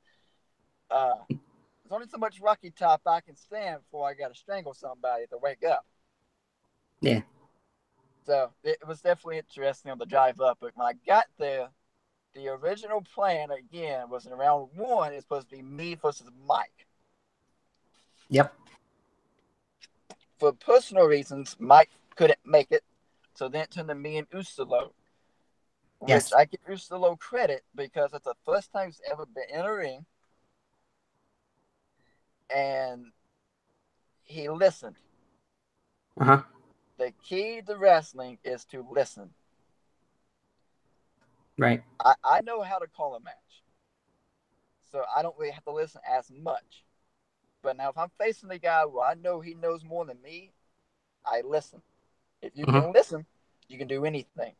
There's only so much Rocky Top I can stand before I got to strangle somebody to wake up. Yeah. So it was definitely interesting on the drive up. But when I got there, the original plan again was in round one. It's supposed to be me versus Mike. Yep. For personal reasons, Mike couldn't make it, so then it turned to me and Usalo. Which Yes. I give Usalo credit because it's the first time he's ever been in a ring, and he listened. Uh-huh. The key to wrestling is to listen. Right. I know how to call a match, so I don't really have to listen as much. But now, if I'm facing the guy where I know he knows more than me, I listen. If you Mm-hmm. can listen, you can do anything.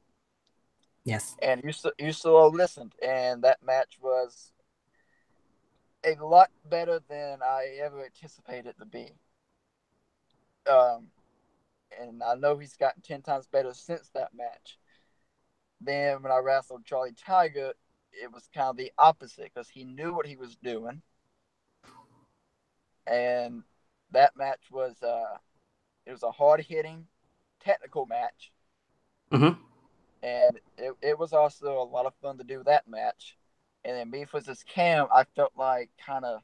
Yes. And Usalo listened, and that match was a lot better than I ever anticipated it to be. And I know he's gotten 10 times better since that match. Then when I wrestled Charlie Tiger, it was kind of the opposite because he knew what he was doing. And that match was it was a hard hitting technical match. Mm-hmm. And it was also a lot of fun to do that match. And then me versus Cam, I felt like kind of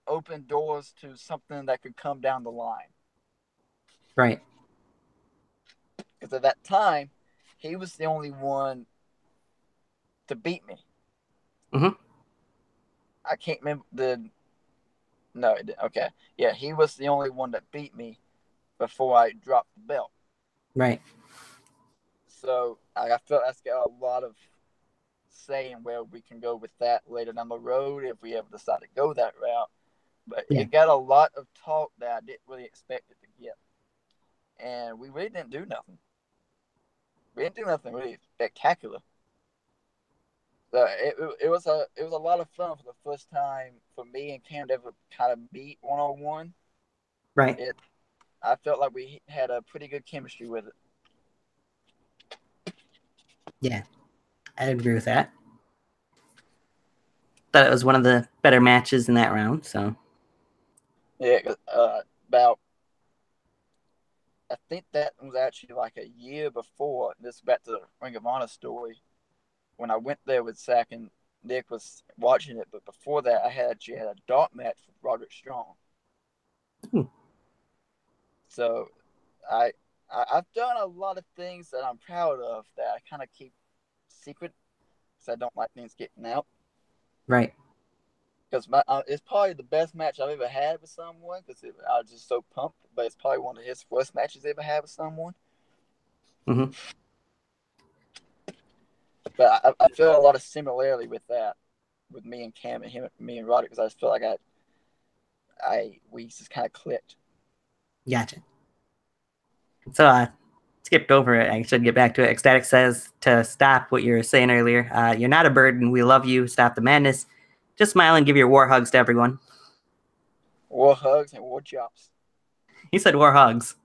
opened doors to something that could come down the line. Right. Because at that time, he was the only one to beat me. Mm-hmm. I can't remember the. No, okay. Yeah, he was the only one that beat me before I dropped the belt. Right. So I felt that's got a lot of say in where we can go with that later down the road if we ever decide to go that route. But Yeah. it got a lot of talk that I didn't really expect it to get. And we really didn't do nothing. We didn't do nothing really spectacular. So it was a lot of fun for the first time for me and Cam to ever kind of meet 1-on-1. Right. I felt like we had a pretty good chemistry with it. Yeah. I agree with that. Thought it was one of the better matches in that round. So. Yeah, about I think that was actually like a year before. This is back to the Ring of Honor story. When I went there with Zach and Nick was watching it, but before that, I had actually had a dark match with Roderick Strong. Ooh. So I've done a lot of things that I'm proud of that I kind of keep secret because I don't like things getting out. Right. Because it's probably the best match I've ever had with someone because I was just so pumped. But it's probably one of his first matches he ever had with someone. Mm-hmm. But I feel a lot of similarity with that, with me and Cam and him, me and Roderick, because I just feel like we just kind of clicked. Gotcha. So skipped over it. I should get back to it. Ecstatic says to stop what you were saying earlier. You're not a burden. We love you. Stop the madness. Just smile and give your war hugs to everyone. War hugs and war chops. He said war hugs.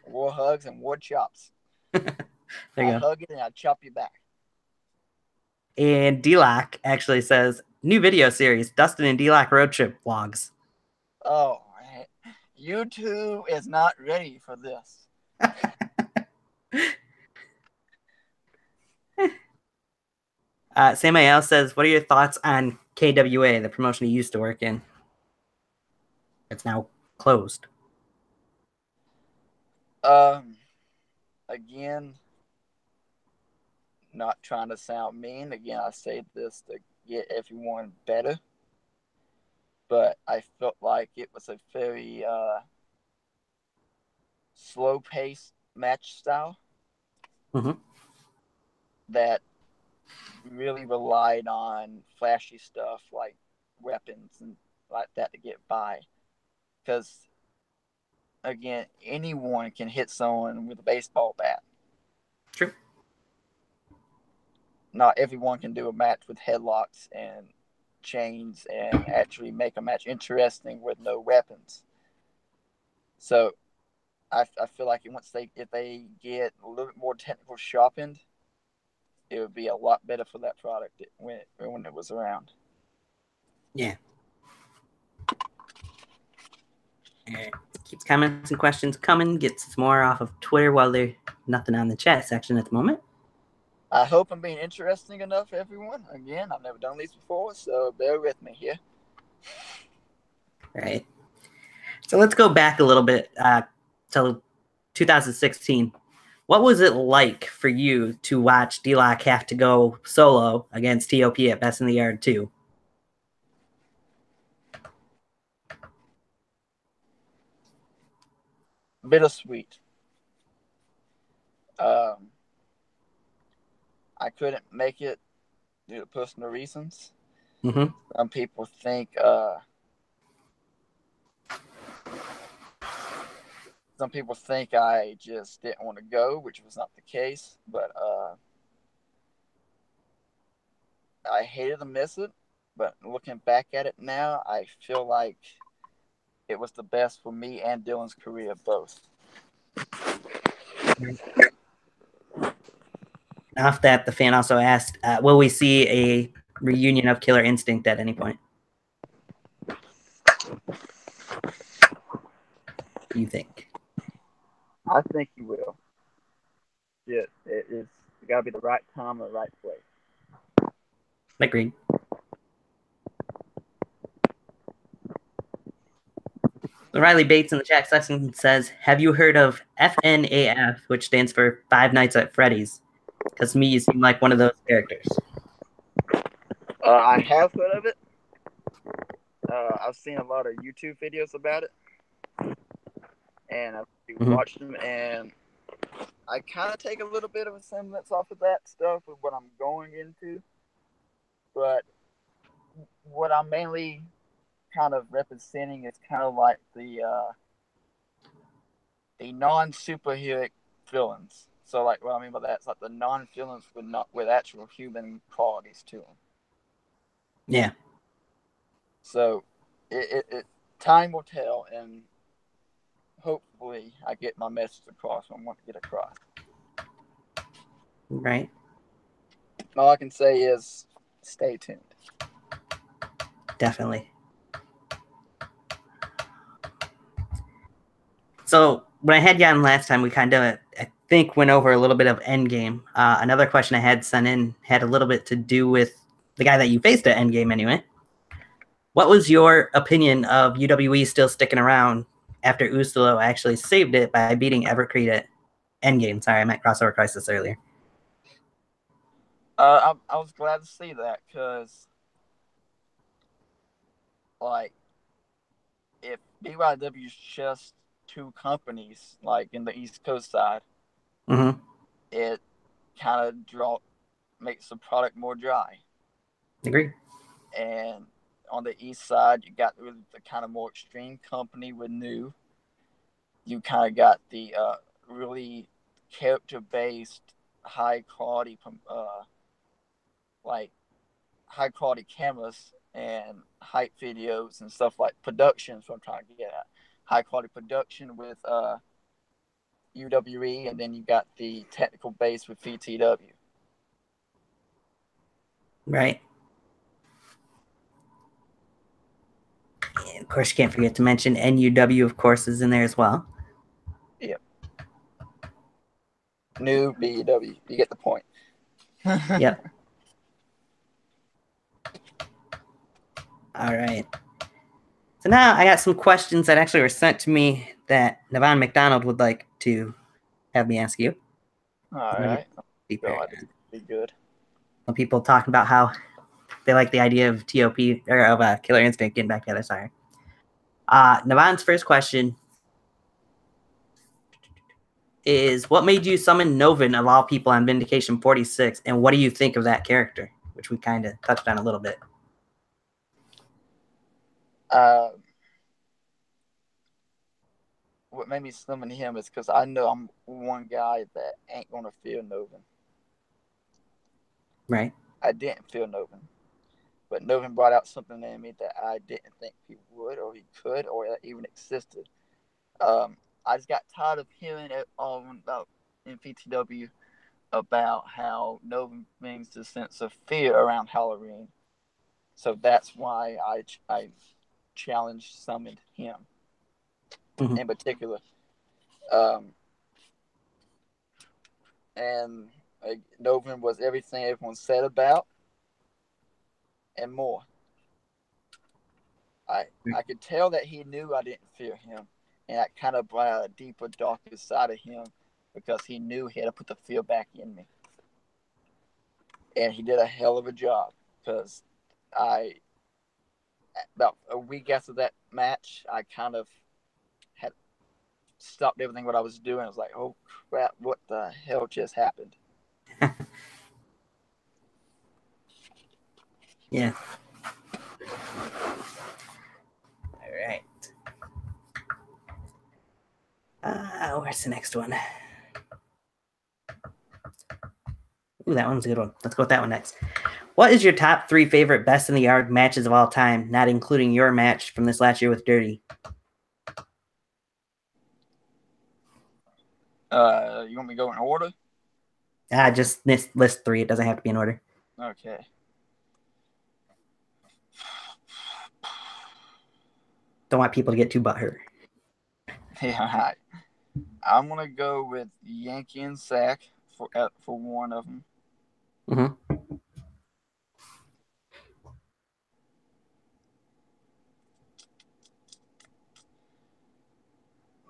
War hugs and war chops. There you I go. hug it and I chop you back. And D-Lock actually says, new video series, Dustin and D-Lock road trip vlogs. Oh, man. YouTube is not ready for this. Sam Ayel says, what are your thoughts on KWA, the promotion he used to work in? It's now closed. Again, not trying to sound mean. Again, I say this to get everyone better. but I felt like it was a very slow-paced match style that really relied on flashy stuff like weapons and like that to get by. Because, again, anyone can hit someone with a baseball bat. True. Not everyone can do a match with headlocks and chains and actually make a match interesting with no weapons. So I feel like if they get a little bit more technical sharpened, it would be a lot better for that product when it was around. Yeah. Right. Keeps comments and questions coming. Gets more off of Twitter while there's nothing on the chat section at the moment. I hope I'm being interesting enough for everyone. Again, I've never done these before, so bear with me here. Right. So let's go back a little bit to 2016. What was it like for you to watch D-Lock have to go solo against TOP at Best in the Yard 2? Bittersweet. I couldn't make it due to personal reasons. Some people think I just didn't want to go, which was not the case. But I hated to miss it. But looking back at it now, I feel like it was the best for me and Dylan's career both. Off that, the fan also asked, will we see a reunion of Killer Instinct at any point? You think? I think you will. Yeah, it's got to be the right time and the right place. Agreed. Riley Bates in the chat section says, have you heard of FNAF, which stands for Five Nights at Freddy's? Because to me, you seem like one of those characters. I have heard of it. I've seen a lot of YouTube videos about it. And I've watched them, and I kind of take a little bit of a semblance off of that stuff with what I'm going into. But what I'm mainly kind of representing is kind of like the non-superhero villains. So, like, what I mean by that is like the non-villains with actual human qualities to them. Yeah. So, it time will tell, and hopefully, I get my message across what I want to get across. Right. All I can say is stay tuned. Definitely. So when I had you on last time, we kind of, I think, went over a little bit of Endgame. Another question I had sent in had a little bit to do with the guy that you faced at Endgame anyway. What was your opinion of UWE still sticking around after Ustalo actually saved it by beating Evercreed at Endgame? Sorry, I meant Crossover Crisis earlier. I was glad to see that because, like, if BYW is just two companies, like in the East Coast side, it kind of makes the product more dry. Agree. And on the East side, you got the kind of more extreme company with New. You kind of got the really character-based, high-quality, high-quality cameras and hype videos and stuff like productions. What I'm trying to get at, high-quality production with UWE, and then you got the technical base with VTW. Right. And of course, you can't forget to mention NUW, of course, is in there as well. Yep. New BW. You get the point. Yep. All right. So now I got some questions that actually were sent to me that Navon McDonald would like to have me ask you. All right. Be good. Some people talking about how they like the idea of TOP or of Killer Instinct getting back together. Sorry. Navan's first question is, what made you summon Novin of all people on Vindication 46, and what do you think of that character? Which we kind of touched on a little bit. What made me summon him is because I know I'm one guy that ain't going to fear Novin. Right. I didn't feel Novin. But Novin brought out something in me that I didn't think he would, or he could, or that even existed. I just got tired of hearing it all about in PTW about how Novin brings the sense of fear around Halloween. So that's why I challenged, summoned him in particular. And Novin was everything everyone said about and more. I could tell that he knew I didn't fear him, and that kind of brought out a deeper, darker side of him because he knew he had to put the fear back in me. And he did a hell of a job because about a week after that match, I kind of had stopped everything what I was doing. I was like, oh crap, what the hell just happened? Yeah. All right. Where's the next one? Ooh, that one's a good one. Let's go with that one next. What is your top 3 favorite Best in the Yard matches of all time, not including your match from this last year with Dirty? You want me to go in order? Just list 3. It doesn't have to be in order. Okay. Don't want people to get too butthurt. Yeah, I'm gonna go with Yankee and Sack for one of them. Mm-hmm.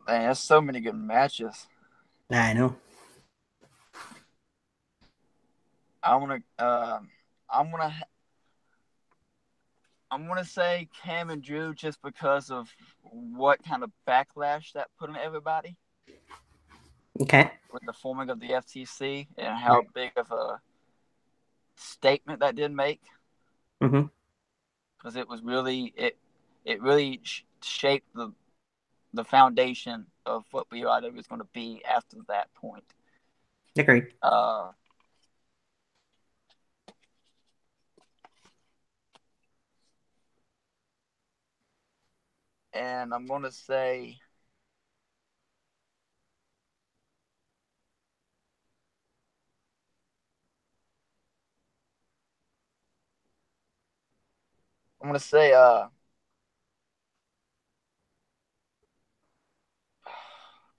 Man, there's so many good matches. I know. I'm gonna say Cam and Drew just because of what kind of backlash that put on everybody. Okay. With the forming of the FTC and how big of a statement that did make. Mm-hmm. Because it was really it really shaped the foundation of what BYW was going to be after that point. Agreed. And I'm going to say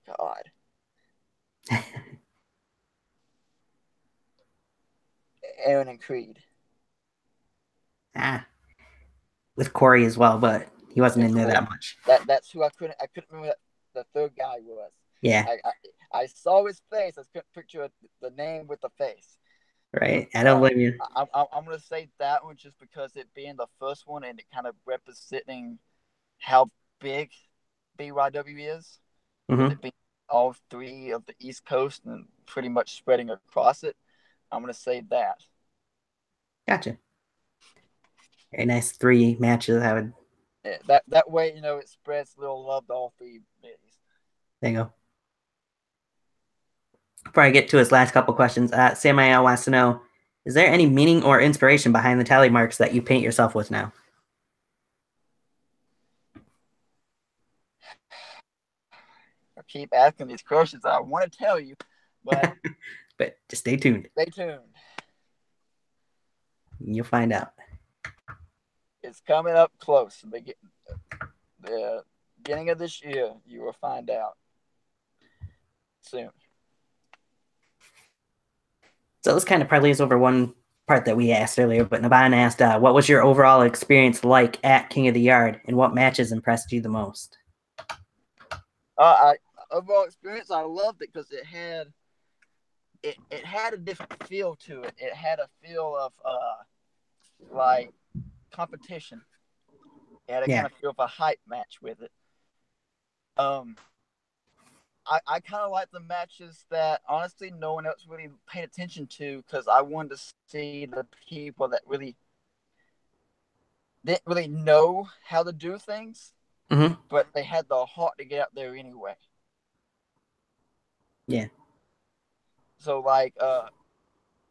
God. Aaron and Creed. With Corey as well, but he wasn't in there Corey. that much. That's who I couldn't remember the third guy was. Yeah. I saw his face. I couldn't picture the name with the face. Right. I don't blame you. I'm going to say that one just because it being the first one and it kind of representing how big BYW is. Mm-hmm. It being all 3 of the East Coast and pretty much spreading across it. I'm going to say that. Gotcha. Very nice 3 matches. I would. Yeah, that way, it spreads a little love to all 3 cities. There you go. Before I get to his last couple questions, Samael wants to know, is there any meaning or inspiration behind the tally marks that you paint yourself with now? I keep asking these questions. I want to tell you, but but just stay tuned. Stay tuned. You'll find out. It's coming up close. The beginning of this year, you will find out soon. So this kind of parlays over one part that we asked earlier, but Naban asked, what was your overall experience like at King of the Yard, and what matches impressed you the most? Overall experience, I loved it because it had a different feel to it. It had a feel of like competition. It had a Yeah. kind of feel of a hype match with it. I kind of like the matches that honestly no one else really paid attention to because I wanted to see the people that really didn't really know how to do things, Mm-hmm. but they had the heart to get out there anyway. Yeah. So like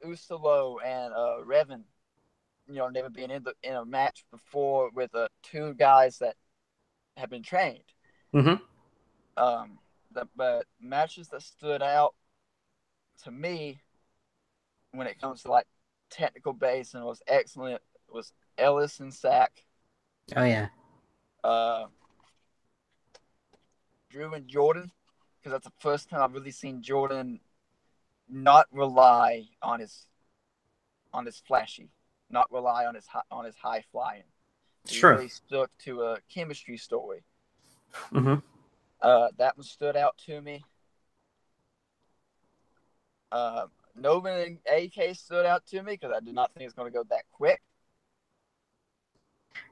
Usolo and Revan, never been in a match before with two guys that have been trained. Mm-hmm. But matches that stood out to me when it comes to like technical base and was excellent was Ellis and Sack, Oh yeah. uh, Drew and Jordan, because that's the first time I've really seen Jordan not rely on his flashy, not rely on his high flying. It's He true. really stuck to a chemistry story. Mm-hmm. That one stood out to me. Novin and AK stood out to me because I did not think it was going to go that quick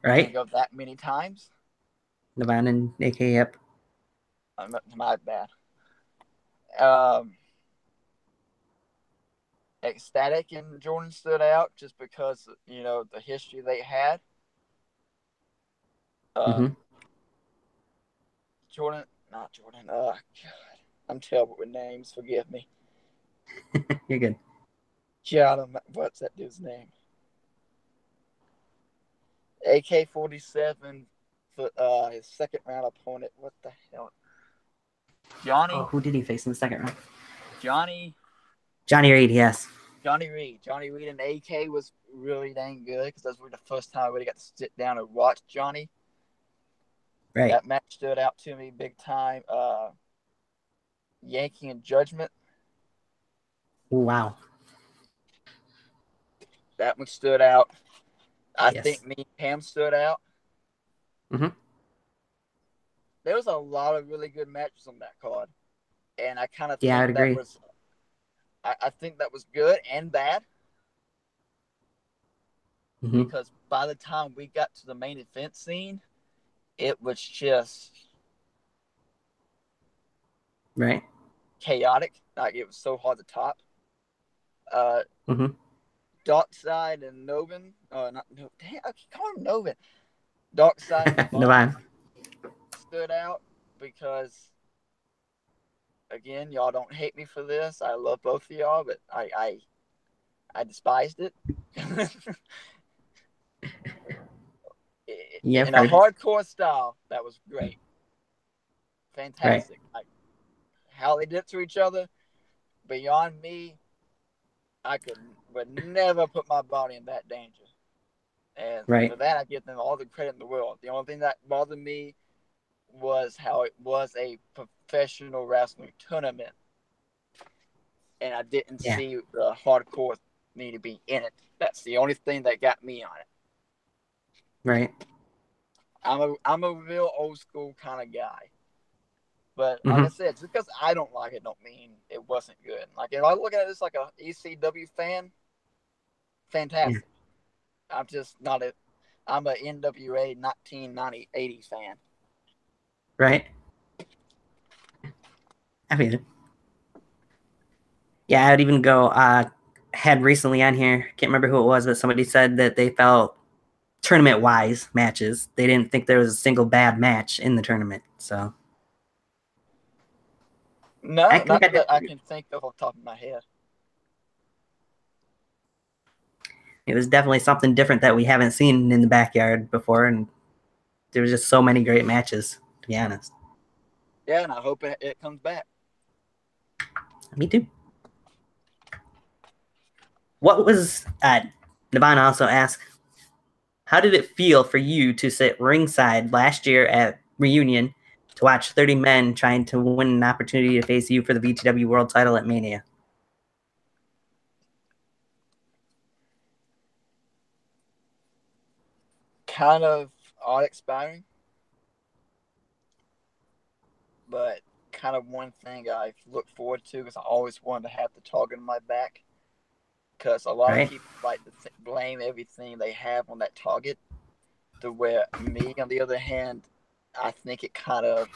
and Right. go that many times. Divine and AK. Yep. My bad. Um, Ecstatic and Jordan stood out just because the history they had. Mm-hmm. Jordan, not Jordan. God, I'm terrible with names. Forgive me. You're good. What's that dude's name? AK-47 for his second round opponent. What the hell? Oh, Johnny, who did he face in the second round? Johnny, Johnny Reed. Yes. Johnny Reed. Johnny Reed and AK was really dang good because that's really the first time I really got to sit down and watch Johnny. Right. That match stood out to me big time. Yankee and Judgment. Ooh, wow. That one stood out. I Yes. think me and Pam stood out. Mm-hmm. There was a lot of really good matches on that card, and I kind of Yeah, I think would that agree. was, I think that was good and bad Mm-hmm. because by the time we got to the main event scene, it was just Right. chaotic. Like it was so hard to top. Uh, Mm-hmm. Darkside and Novin, not no, damn, I keep calling him Novin. Darkside and Divine Divine. stood out because again, y'all don't hate me for this. I love both of y'all, but I despised it. Yeah, I've In a heard. hardcore style, that was great, Right. fantastic. Like how they did to each other, beyond me, would never put my body in that danger. And Right. for that, I give them all the credit in the world. The only thing that bothered me was how it was a professional wrestling tournament, and I didn't Yeah. see the hardcore need to be in it. That's the only thing that got me on it. Right. I'm a real old school kind of guy. But like I Mm-hmm. said, just because I don't like it, don't mean it wasn't good. Like if I look at this like a ECW fan, Yeah. fantastic. I'm just not a. I'm a NWA 1990 80 fan. Right. I mean, yeah, I would even go. Had recently on here, can't remember who it was, but somebody said that they felt tournament wise matches, they didn't think there was a single bad match in the tournament. So I No, think not I that did. I can think of off the top of my head. It was definitely something different that we haven't seen in the backyard before, and there was just so many great matches. To be honest, Yeah, and I hope it comes back. me too. What was Nirvana also asked? How did it feel for you to sit ringside last year at Reunion to watch 30 men trying to win an opportunity to face you for the VTW World Title at Mania? Kind of awe-inspiring, but kind of one thing I look forward to because I always wanted to have the target on my back. because a lot of Right. people like to blame everything they have on that target. To where me, on the other hand, I think it kind of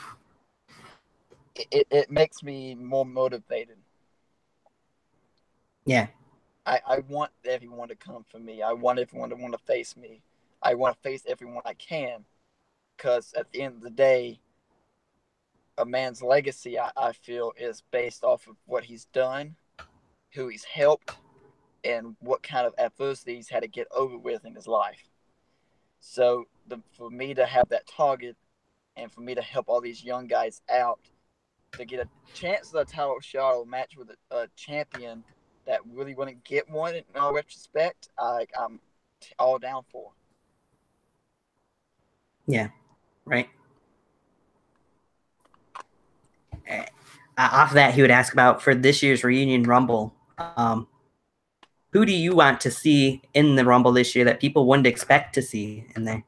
it makes me more motivated. Yeah. I want everyone to come for me. I want everyone to want to face me. I want to face everyone I can, because at the end of the day, a man's legacy, I feel, is based off of what he's done, who he's helped, and what kind of adversity he's had to get over with in his life. So for me to have that target and for me to help all these young guys out to get a chance at a title shot or match with a champion that really wouldn't get one in all retrospect, I'm all down for. Yeah. Right. Off that, he would ask about for this year's reunion Rumble. Who do you want to see in the Rumble this year that people wouldn't expect to see in there?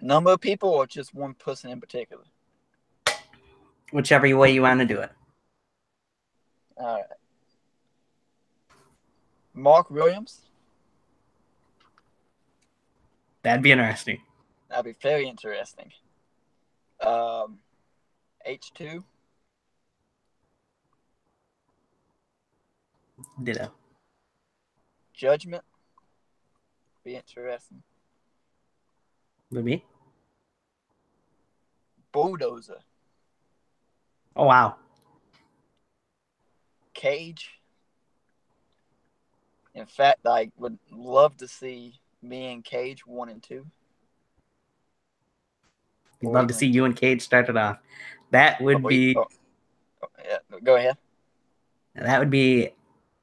Number of people or just one person in particular? Whichever way you want to do it. All right. Mark Williams. That'd be interesting. That'd be very interesting. H2. Ditto. Judgment. Be interesting. Would be. Bulldozer. Oh, wow. Cage. In fact, I would love to see me and Cage 1 and 2. You'd love to see you and Cage start it off. That would be. Yeah, go ahead. That would be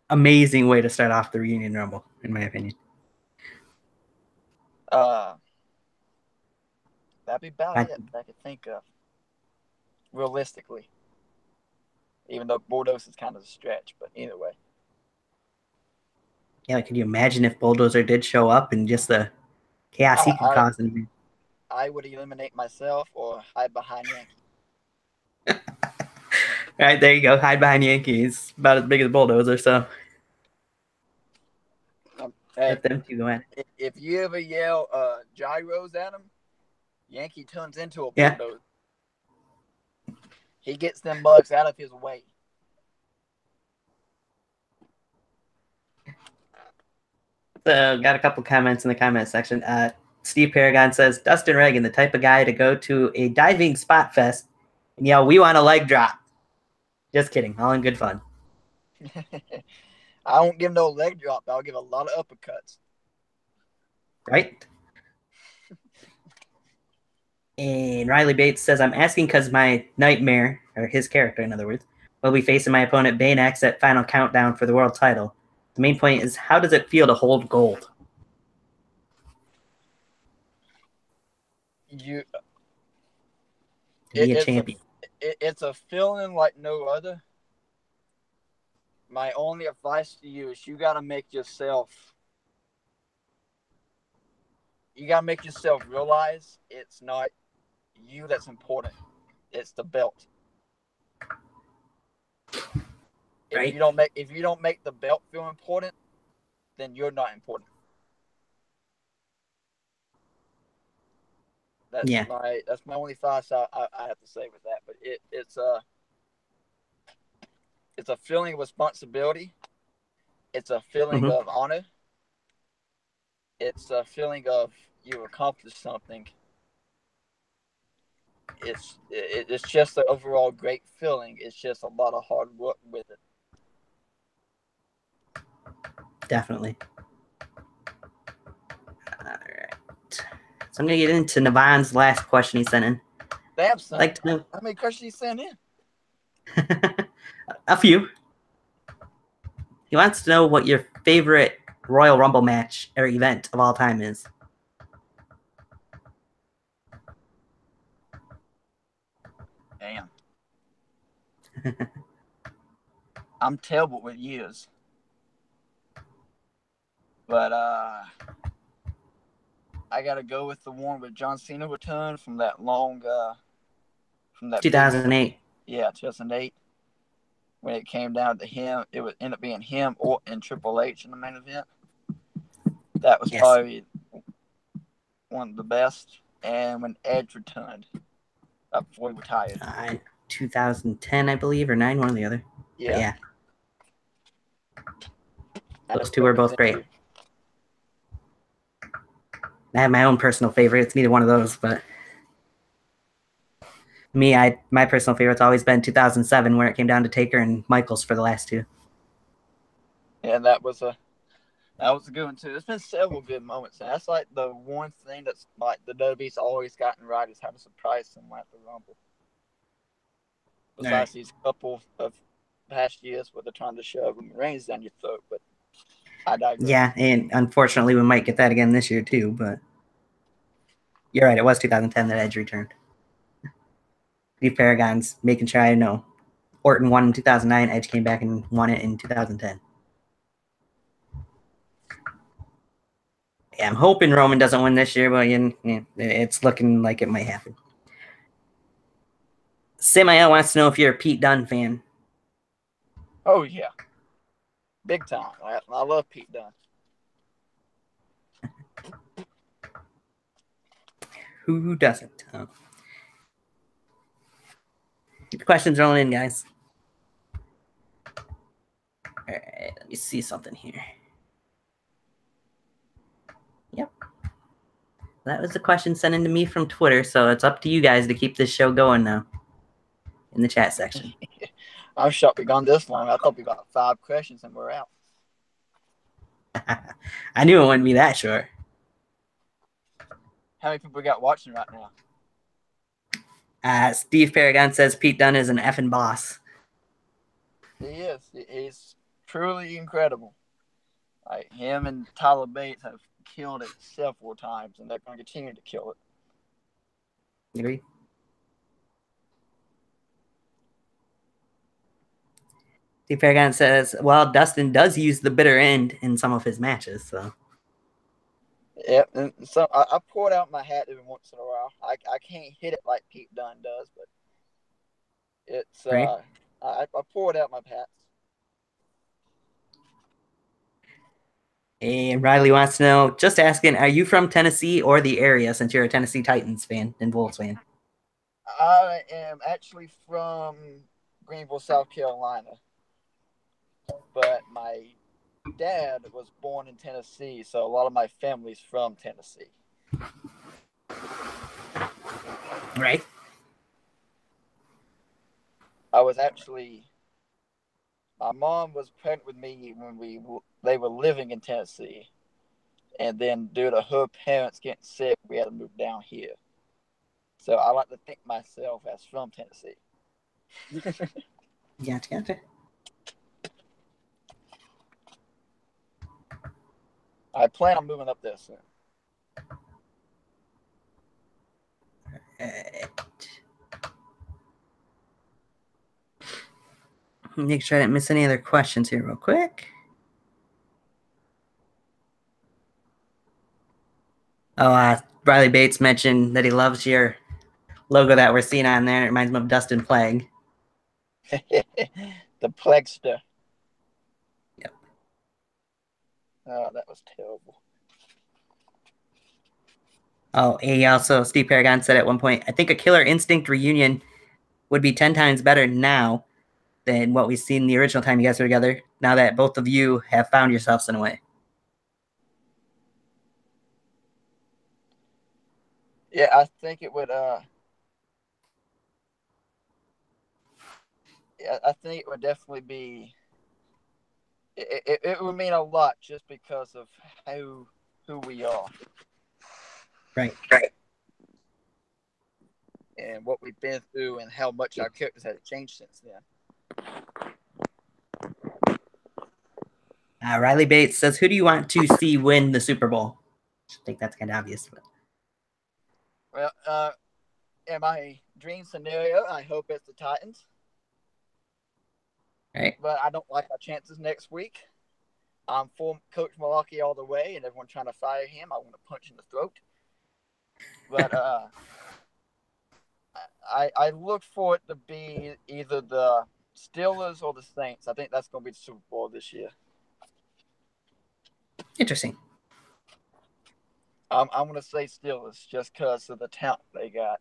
amazing way to start off the reunion Rumble, in my opinion. That'd be about it I could think of. Realistically. Even though Bulldozer is kind of a stretch, but either way. Yeah, could you imagine if Bulldozer did show up and just the chaos he could cause? I would eliminate myself or hide behind Yankees. All right, there you go. Hide behind Yankees. About as big as Bulldozer, so let them two go in. If you ever yell gyros at him, Yankee turns into a bulldozer. Yeah. He gets them bugs out of his way. So, got a couple comments in the comment section. Steve Paragon says, Dustin Reagan, the type of guy to go to a diving spot fest and yell, "We want a leg drop." Just kidding. All in good fun. I won't give no leg drop. I'll give a lot of uppercuts. Right? And Riley Bates says, I'm asking because my nightmare, or his character, in other words, will be facing my opponent Bane X at Final Countdown for the world title. The main point is, how does it feel to hold gold? To be a champion. It's a feeling like no other. My only advice to you is you got to make yourself realize it's not you that's important. It's the belt. Right? If you don't make the belt feel important, then you're not important. That's my only thoughts I have to say with that. But it's a feeling of responsibility. It's a feeling of honor. It's a feeling of you accomplished something. It's just an overall great feeling. It's just a lot of hard work with it. Definitely. All right. So I'm going to get into Navon's last question he sent in. Damn, son. Like to know how many questions he sent in? A few. He wants to know what your favorite Royal Rumble match or event of all time is. Damn. I'm terrible with years. But I gotta go with the one with John Cena return from that from that 2008. Yeah, 2008. When it came down to him, it would end up being him and Triple H in the main event. That was probably one of the best. And when Edge returned before he retired. 2010, I believe, or 9, one or the other. Yeah. Those two were both great. I have my own personal favorite. It's neither one of those, but my personal favorite's always been 2007, where it came down to Taker and Michaels for the last two. Yeah, that was a good one too. There's been several good moments. And that's like the one thing that's like the WWE's always gotten right is how to surprise someone at the Rumble. Besides these couple of past years where they're trying to shove Roman Reigns down your throat, but I digress. Yeah, and unfortunately we might get that again this year too, but you're right, it was 2010 that Edge returned. Steve Paragon's making sure I know. Orton won in 2009, Edge came back and won it in 2010. Yeah, I'm hoping Roman doesn't win this year, but it's looking like it might happen. Samael wants to know if you're a Pete Dunne fan. Oh, yeah. Big time. I love Pete Dunne. Who doesn't? Keep the questions rolling in, guys. All right, let me see something here. Yep. That was the question sent in to me from Twitter, so it's up to you guys to keep this show going now in the chat section. I'm shocked we gone this long. I thought we got 5 questions and we're out. I knew it wouldn't be that short. How many people we got watching right now? Steve Paragon says Pete Dunne is an effing boss. He is. He's truly incredible. Like him and Tyler Bates have killed it several times, and they're going to continue to kill it. Agree. Steve Paragon says, well, Dustin does use the bitter end in some of his matches, so. Yeah, and so I poured out my hat every once in a while. I can't hit it like Pete Dunne does, but it's right. I poured out my hats. And Riley wants to know, just asking, are you from Tennessee or the area since you're a Tennessee Titans fan and Wolves fan? I am actually from Greenville, South Carolina, but my dad was born in Tennessee, so a lot of my family's from Tennessee. Right. My mom was pregnant with me when they were living in Tennessee, and then due to her parents getting sick, we had to move down here. So I like to think myself as from Tennessee. Gotcha. I plan on moving up there soon. Make sure I didn't miss any other questions here real quick. Riley Bates mentioned that he loves your logo that we're seeing on there. It reminds him of Dustin Plague. The Plagster. Yep. Oh, that was terrible. Oh, he also, Steve Paragon said at one point, I think a Killer Instinct reunion would be 10 times better now than what we've seen the original time you guys were together, now that both of you have found yourselves in a way. Yeah, I think it would I think it would definitely be it would mean a lot just because of who we are. Right. And what we've been through and how much our characters have changed since then. Riley Bates says, who do you want to see win the Super Bowl? I think that's kind of obvious. But... Well, in my dream scenario, I hope it's the Titans. Right. But I don't like our chances next week. I'm for Coach Milwaukee all the way, and everyone trying to fire him. I want to punch in the throat. But I look for it to be either the Steelers or the Saints. I think that's going to be the Super Bowl this year. Interesting. I'm going to say Steelers just because of the talent they got.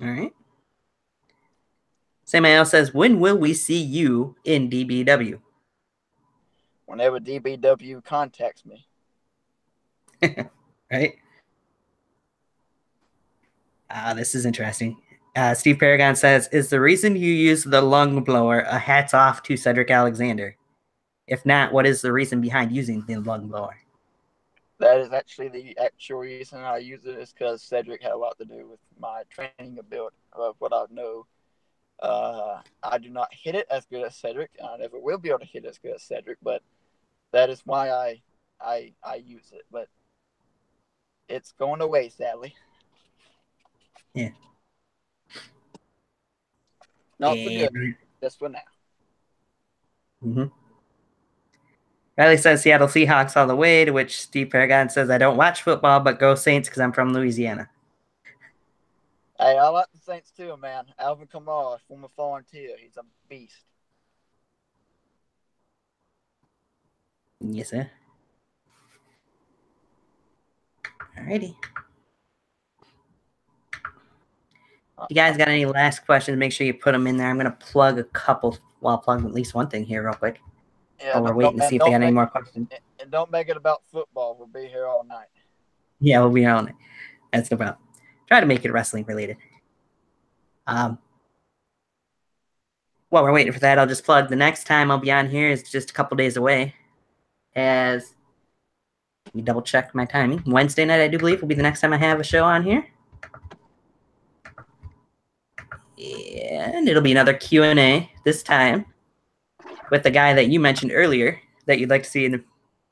All right. Samuel says, when will we see you in DBW? Whenever DBW contacts me. Right? This is interesting. Steve Paragon says, is the reason you use the lung blower a hats off to Cedric Alexander? If not, what is the reason behind using the lung blower? That is actually the actual reason I use it is because Cedric had a lot to do with my training ability of what I know. I do not hit it as good as Cedric. I never will be able to hit it as good as Cedric, but that is why I use it. But it's going away, sadly. Yeah. Not for good, just for now. Mm-hmm. Riley says Seattle Seahawks all the way, to which Steve Paragon says, I don't watch football, but go Saints because I'm from Louisiana. Hey, I like the Saints too, man. Alvin Kamara, former Volunteer. He's a beast. Yes, sir. Alrighty. If you guys got any last questions, make sure you put them in there. I'm going to plug a couple. Well, I'll plug at least one thing here real quick. Yeah, we're waiting to see if they got any more questions. And don't make it about football. We'll be here all night. Yeah, we'll be here all night. That's no problem. Try to make it wrestling related. While we're waiting for that, I'll just plug the next time I'll be on here is just a couple days away. As let me double check my timing. Wednesday night, I do believe, will be the next time I have a show on here. And it'll be another Q&A this time with the guy that you mentioned earlier that you'd like to see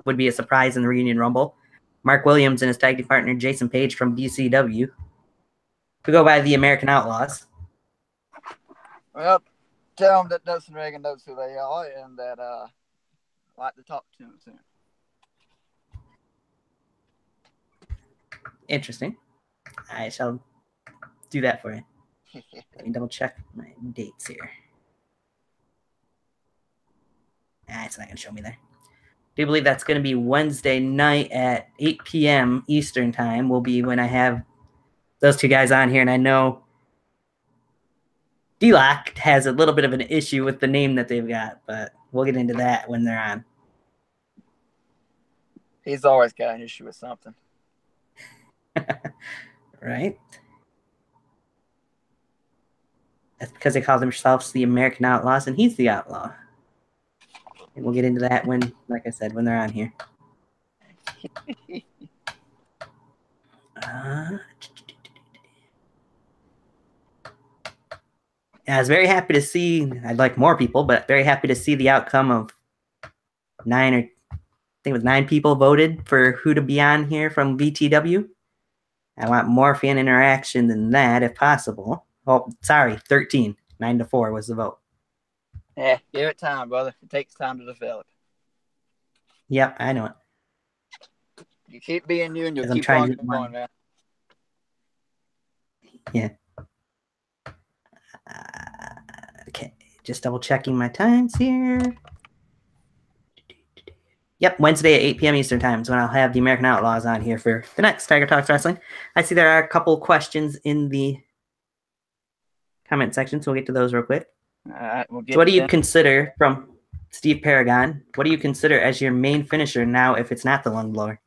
would be a surprise in the Reunion Rumble. Mark Williams and his tag team partner, Jason Page from BCW, who go by the American Outlaws. Well, tell them that Dustin Reagan knows who they are and that I'd like to talk to him soon. Interesting. I shall do that for you. Let me double check my dates here. It's not going to show me there. I do believe that's going to be Wednesday night at 8 p.m. Eastern time will be when I have those two guys on here. And I know D-Lock has a little bit of an issue with the name that they've got, but we'll get into that when they're on. He's always got an issue with something. Right? That's because they call themselves the American Outlaws, and he's the outlaw. And we'll get into that when, like I said, when they're on here. I was very happy to see, I'd like more people, but very happy to see the outcome of 9 people voted for who to be on here from VTW. I want more fan interaction than that if possible. Oh, sorry, 13. 9-4 was the vote. Yeah, give it time, brother. It takes time to develop. Yep, I know it. You keep being you and you'll keep on going, man. Yeah. Okay, just double checking my times here. Yep, Wednesday at 8 p.m. Eastern time is when I'll have the American Outlaws on here for the next Tiger Talks Wrestling. I see there are a couple questions in the comment section, so we'll get to those real quick. All right, we'll get so what do you consider, from Steve Paragon, what do you consider as your main finisher now if it's not the lung blower?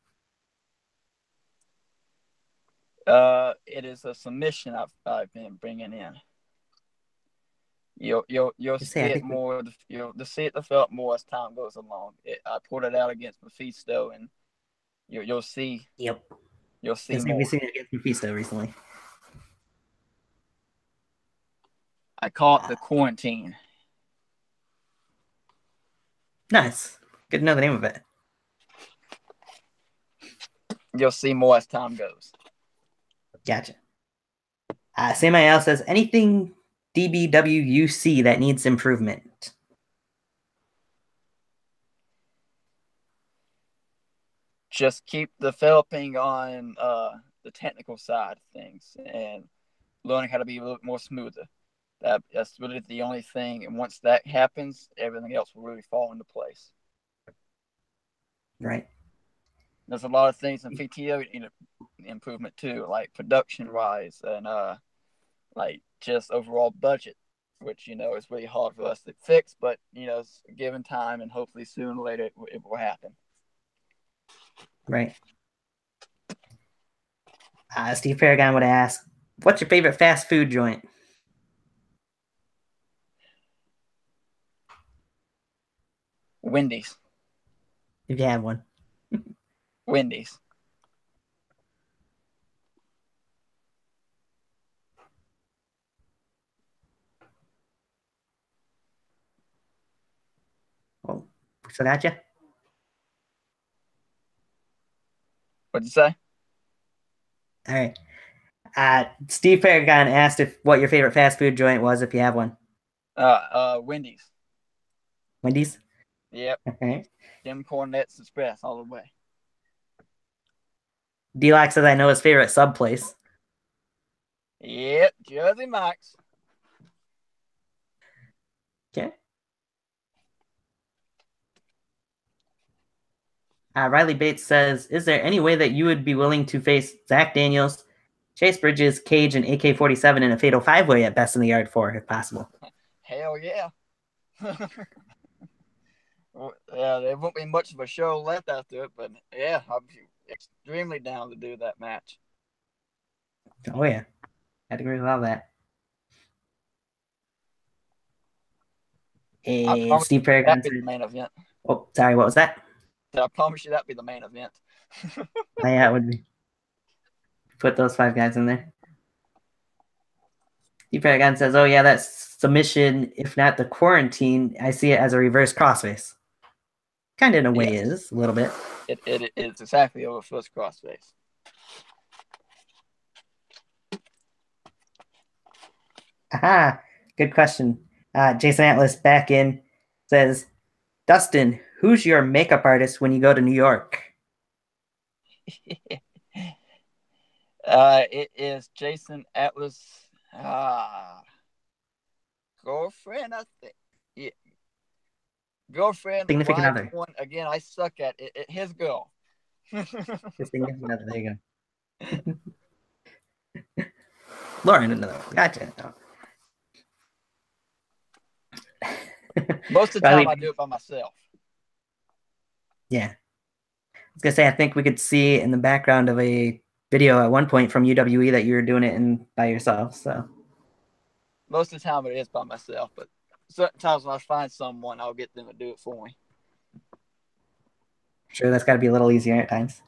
It is a submission I've been bringing in. You'll see it more. You'll see it develop more as time goes along. I pulled it out against Mephisto, and you'll see. Yep. You'll see more. We've seen it against Mephisto recently. I call it the quarantine. Nice. Good to know the name of it. You'll see more as time goes. Gotcha. Samuel says, anything DBWUC that needs improvement? just keep developing on the technical side of things and learning how to be a little more smoother. That's really the only thing. And once that happens, everything else will really fall into place. Right. There's a lot of things in PTO need improvement too, like production wise and like just overall budget, which is really hard for us to fix. But given time and hopefully sooner or later it will happen. Right. Steve Paragon would ask, what's your favorite fast food joint? Wendy's. If you have one. Wendy's. Oh, so got you? What'd you say? All right. Steve Paragon asked what your favorite fast food joint was, if you have one. Wendy's. Wendy's? Yep. Okay. Jim Cornette's Express all the way. D-Lock says I know his favorite sub place. Yep, Jersey Mike's. Okay. Riley Bates says, is there any way that you would be willing to face Zach Daniels, Chase Bridges, Cage, and AK-47 in a fatal five-way at Best in the Yard 4, if possible? Hell yeah. Yeah, there won't be much of a show left after it, but yeah, I'll be extremely down to do that match. Oh, yeah. I'd agree with all that. And Steve Paragon said, the main event. Oh, sorry, what was that? I promise you that'd be the main event. Yeah, it would be. Put those 5 guys in there. Steve Paragon says, oh, yeah, that's submission, if not the quarantine. I see it as a reverse crossface. Kind of in a way is, a little bit. It is exactly a reverse crossface. Aha, good question. Jason Atlas back in says, Dustin, who's your makeup artist when you go to New York? It is Jason Atlas. Girlfriend, I think. Yeah. Girlfriend, Significant wife, other. one. Again, I suck at it. His girl. His significant other. There you go. Lauren, another one. Gotcha. No. Most of the time, I do it by myself. Yeah. I was going to say, I think we could see in the background of a video at one point from UWE that you were doing it by yourself. So most of the time it is by myself, but certain times when I find someone, I'll get them to do it for me. Sure, that's got to be a little easier at times.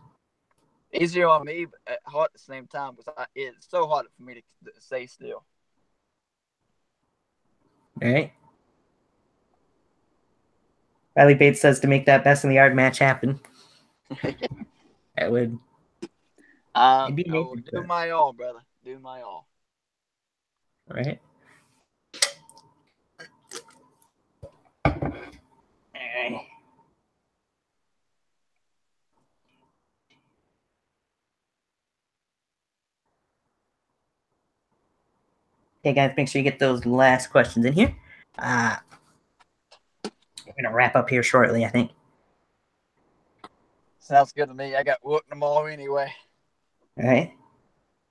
Easier on me, but hard at the same time because it's so hard for me to stay still. All right. Riley Bates says to make that Best in the Yard match happen. It would. I will do my all, brother. Do my all. All right. All right. Okay, guys, make sure you get those last questions in here. We're going to wrap up here shortly, I think. Sounds good to me. I got work tomorrow anyway. All right.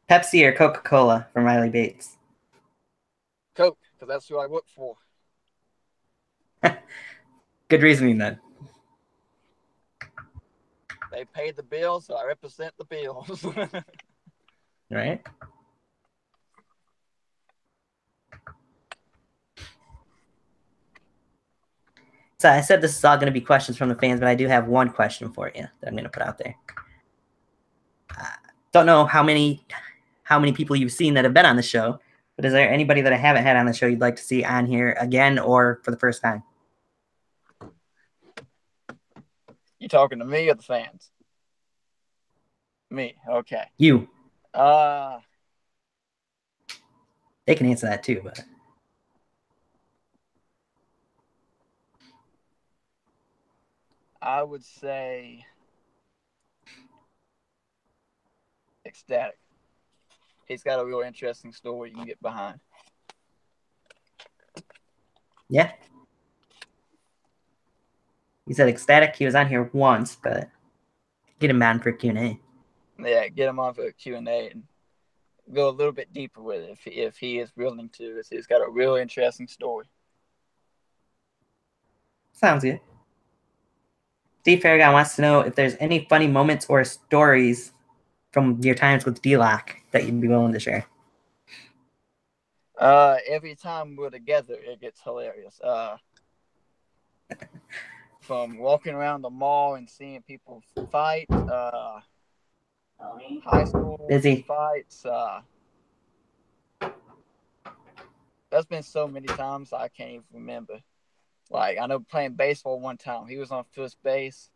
Pepsi or Coca-Cola from Riley Bates? Coke, because that's who I work for. Good reasoning, then. They pay the bills, so I represent the bills. Right. So I said this is all going to be questions from the fans, but I do have one question for you that I'm going to put out there. Don't know how many people you've seen that have been on the show, but is there anybody that I haven't had on the show you'd like to see on here again or for the first time? You talking to me or the fans? Me, okay. You. They can answer that too, but I would say ecstatic. He's got a real interesting story you can get behind. Yeah. He said ecstatic. He was on here once, but get him on for Q&A. Yeah, get him on for a Q&A and go a little bit deeper with it if he is willing to. He's got a real interesting story. Sounds good. Steve Farragon wants to know if there's any funny moments or stories from your times with D-Lock that you'd be willing to share. Every time we're together, it gets hilarious. From walking around the mall and seeing people fight, high school Busy. fights. That's been so many times I can't even remember. Like, I know playing baseball one time, he was on first base.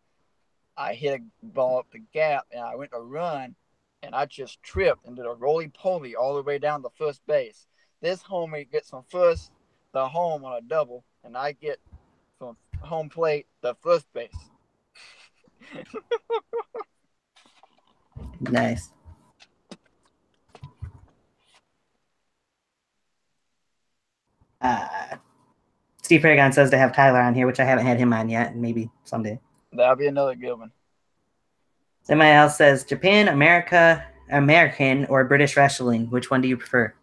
I hit a ball up the gap, and I went to run, and I just tripped and did a roly-poly all the way down to first base. This homie gets from first to home on a double, and I get from home plate to first base. Nice. Steve Paragon says to have Tyler on here, which I haven't had him on yet. Maybe someday. That'll be another good one. Somebody else says Japan, American, or British wrestling. Which one do you prefer?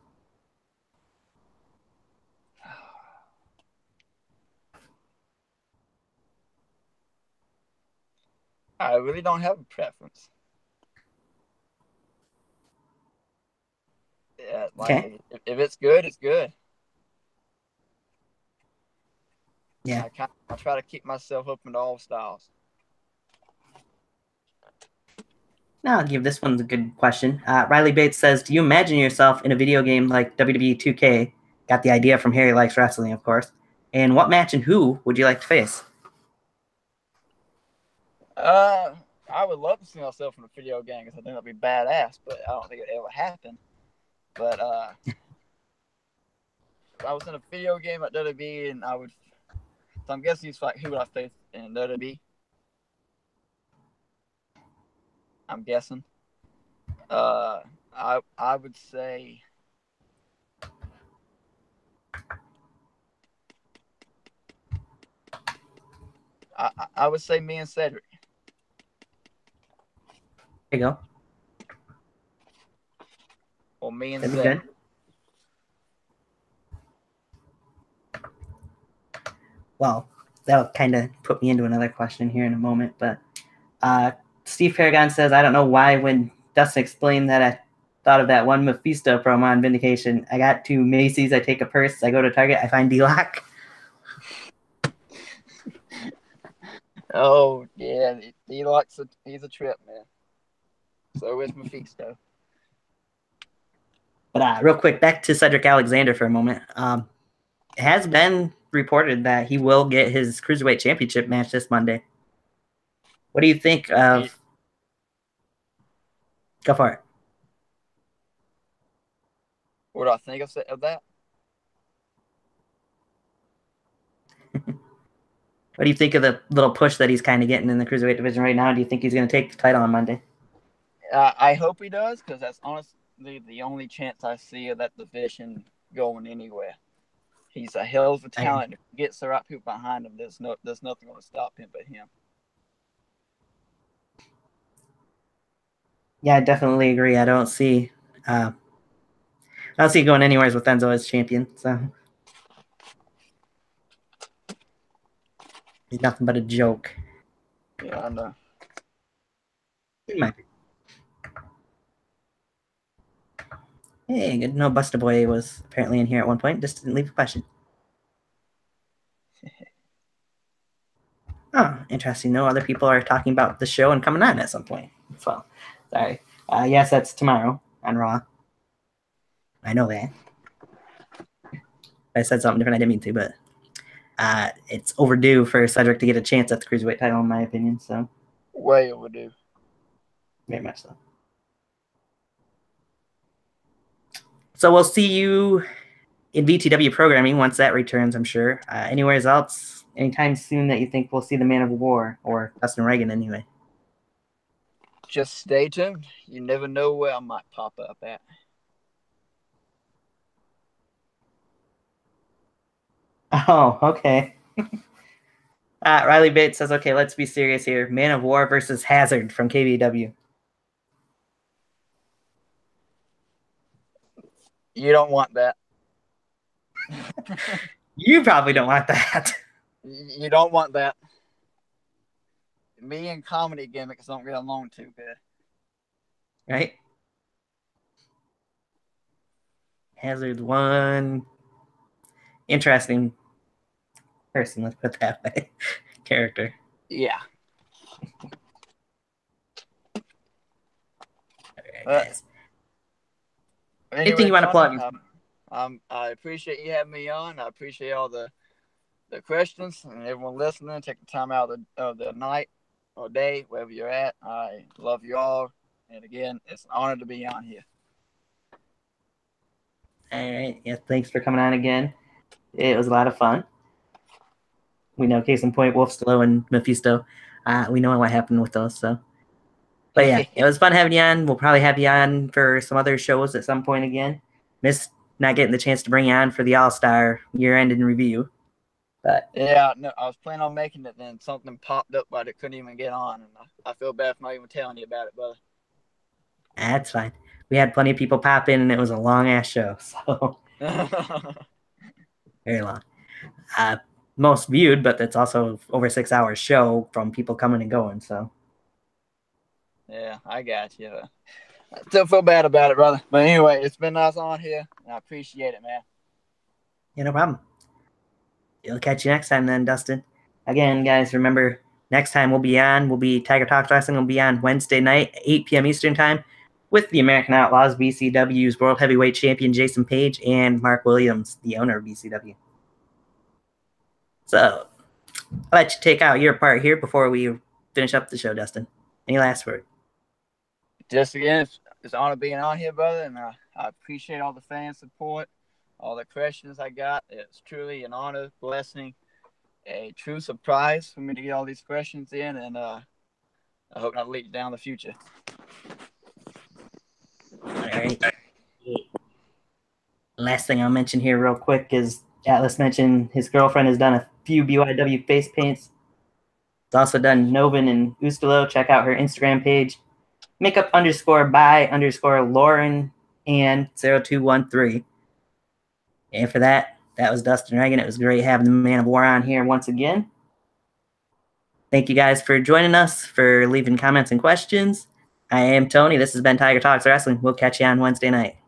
I really don't have a preference. Yeah, like, Okay. if it's good, it's good. Yeah. I try to keep myself open to all styles. Now I'll give this one a good question. Riley Bates says, do you imagine yourself in a video game like WWE 2K? Got the idea from Harry Likes Wrestling, of course. And what match and who would you like to face? I would love to see myself in a video game because I think that'd be badass, but I don't think it ever happen. But if I was in a video game at WWE, and so I'm guessing it's like, who would I face in WWE? I'm guessing. I would say I would say me and Cedric. There you go. Or me and That'd be Cedric. good. Well, that'll kind of put me into another question here in a moment, but Steve Paragon says, I don't know why when Dustin explained that I thought of that one Mephisto promo on Vindication. I got to Macy's, I take a purse, I go to Target, I find D-Lock. Oh, yeah. He's a trip, man. So is Mephisto. But real quick, back to Cedric Alexander for a moment. It has been reported that he will get his Cruiserweight Championship match this Monday. What do you think of... Go for it. What do I think of that? What do you think of the little push that he's kind of getting in the Cruiserweight division right now? Do you think he's going to take the title on Monday? I hope he does, because that's honestly the only chance I see of that division going anywhere. He's a hell of a talent. If he gets the right people behind him, there's nothing going to stop him but him. Yeah, I definitely agree. I don't see going anywhere with Enzo as champion. So he's nothing but a joke. Yeah, I know. He might be. Hey, good to know Busta Boy was apparently in here at one point. Just didn't leave a question. Oh, interesting. No other people are talking about the show and coming on at some point. So, sorry. Yes, that's tomorrow on Raw. I know that. I said something different. I didn't mean to, but it's overdue for Cedric to get a chance at the Cruiserweight title, in my opinion. So, way overdue. Very much so. So we'll see you in VTW programming once that returns, I'm sure. Anywhere else, anytime soon that you think we'll see the Man of War or Dustin Reagan anyway? just stay tuned. You never know where I might pop up at. Oh, okay. Riley Bates says, okay, let's be serious here. Man of War versus Hazard from KBW. You don't want that. You probably don't want that. You don't want that. Me and comedy gimmicks don't get along too good. Right? Hazard's one interesting person, let's put that way. Character. Yeah. All right, guys. Anyway, anything you want to plug? I appreciate you having me on. I appreciate all the questions and everyone listening. Take the time out of the night or day, wherever you're at. I love you all. And again, it's an honor to be on here. All right. Yeah, thanks for coming on again. It was a lot of fun. We know, case in point, Wolf Slow and Mephisto. We know what happened with those. So, but yeah, it was fun having you on. We'll probably have you on for some other shows at some point again. Missed not getting the chance to bring you on for the All-Star year-end in review. But yeah, no, I was planning on making it, then something popped up, but I couldn't even get on, and I feel bad for not even telling you about it, brother. That's fine. We had plenty of people pop in, and it was a long-ass show, so very long. Most viewed, but it's also over 6 hours show from people coming and going. So yeah, I got you. I still feel bad about it, brother. But anyway, it's been nice on here, and I appreciate it, man. yeah, no problem. We'll catch you next time then, Dustin. Again, guys, remember, next time we'll be Tiger Talks Wrestling will be on Wednesday night, 8 p.m. Eastern Time, with the American Outlaws BCW's World Heavyweight Champion Jason Page and Mark Williams, the owner of BCW. So I'll let you take out your part here before we finish up the show, Dustin. Any last word? Just again, it's an honor being on here, brother, and I appreciate all the fan support, all the questions I got. It's truly an honor, blessing, a true surprise for me to get all these questions in, and I hope not leak down the future. All right. Last thing I'll mention here real quick is Atlas mentioned his girlfriend has done a few BYW face paints. It's also done Novin and Ustalo. Check out her Instagram page. Makeup_by_Lauren and 0213. And for that was Dustin Reagan. It was great having the Man of War on here once again. Thank you guys for joining us, for leaving comments and questions. I am Tony. This has been Tiger Talks Wrestling. We'll catch you on Wednesday night.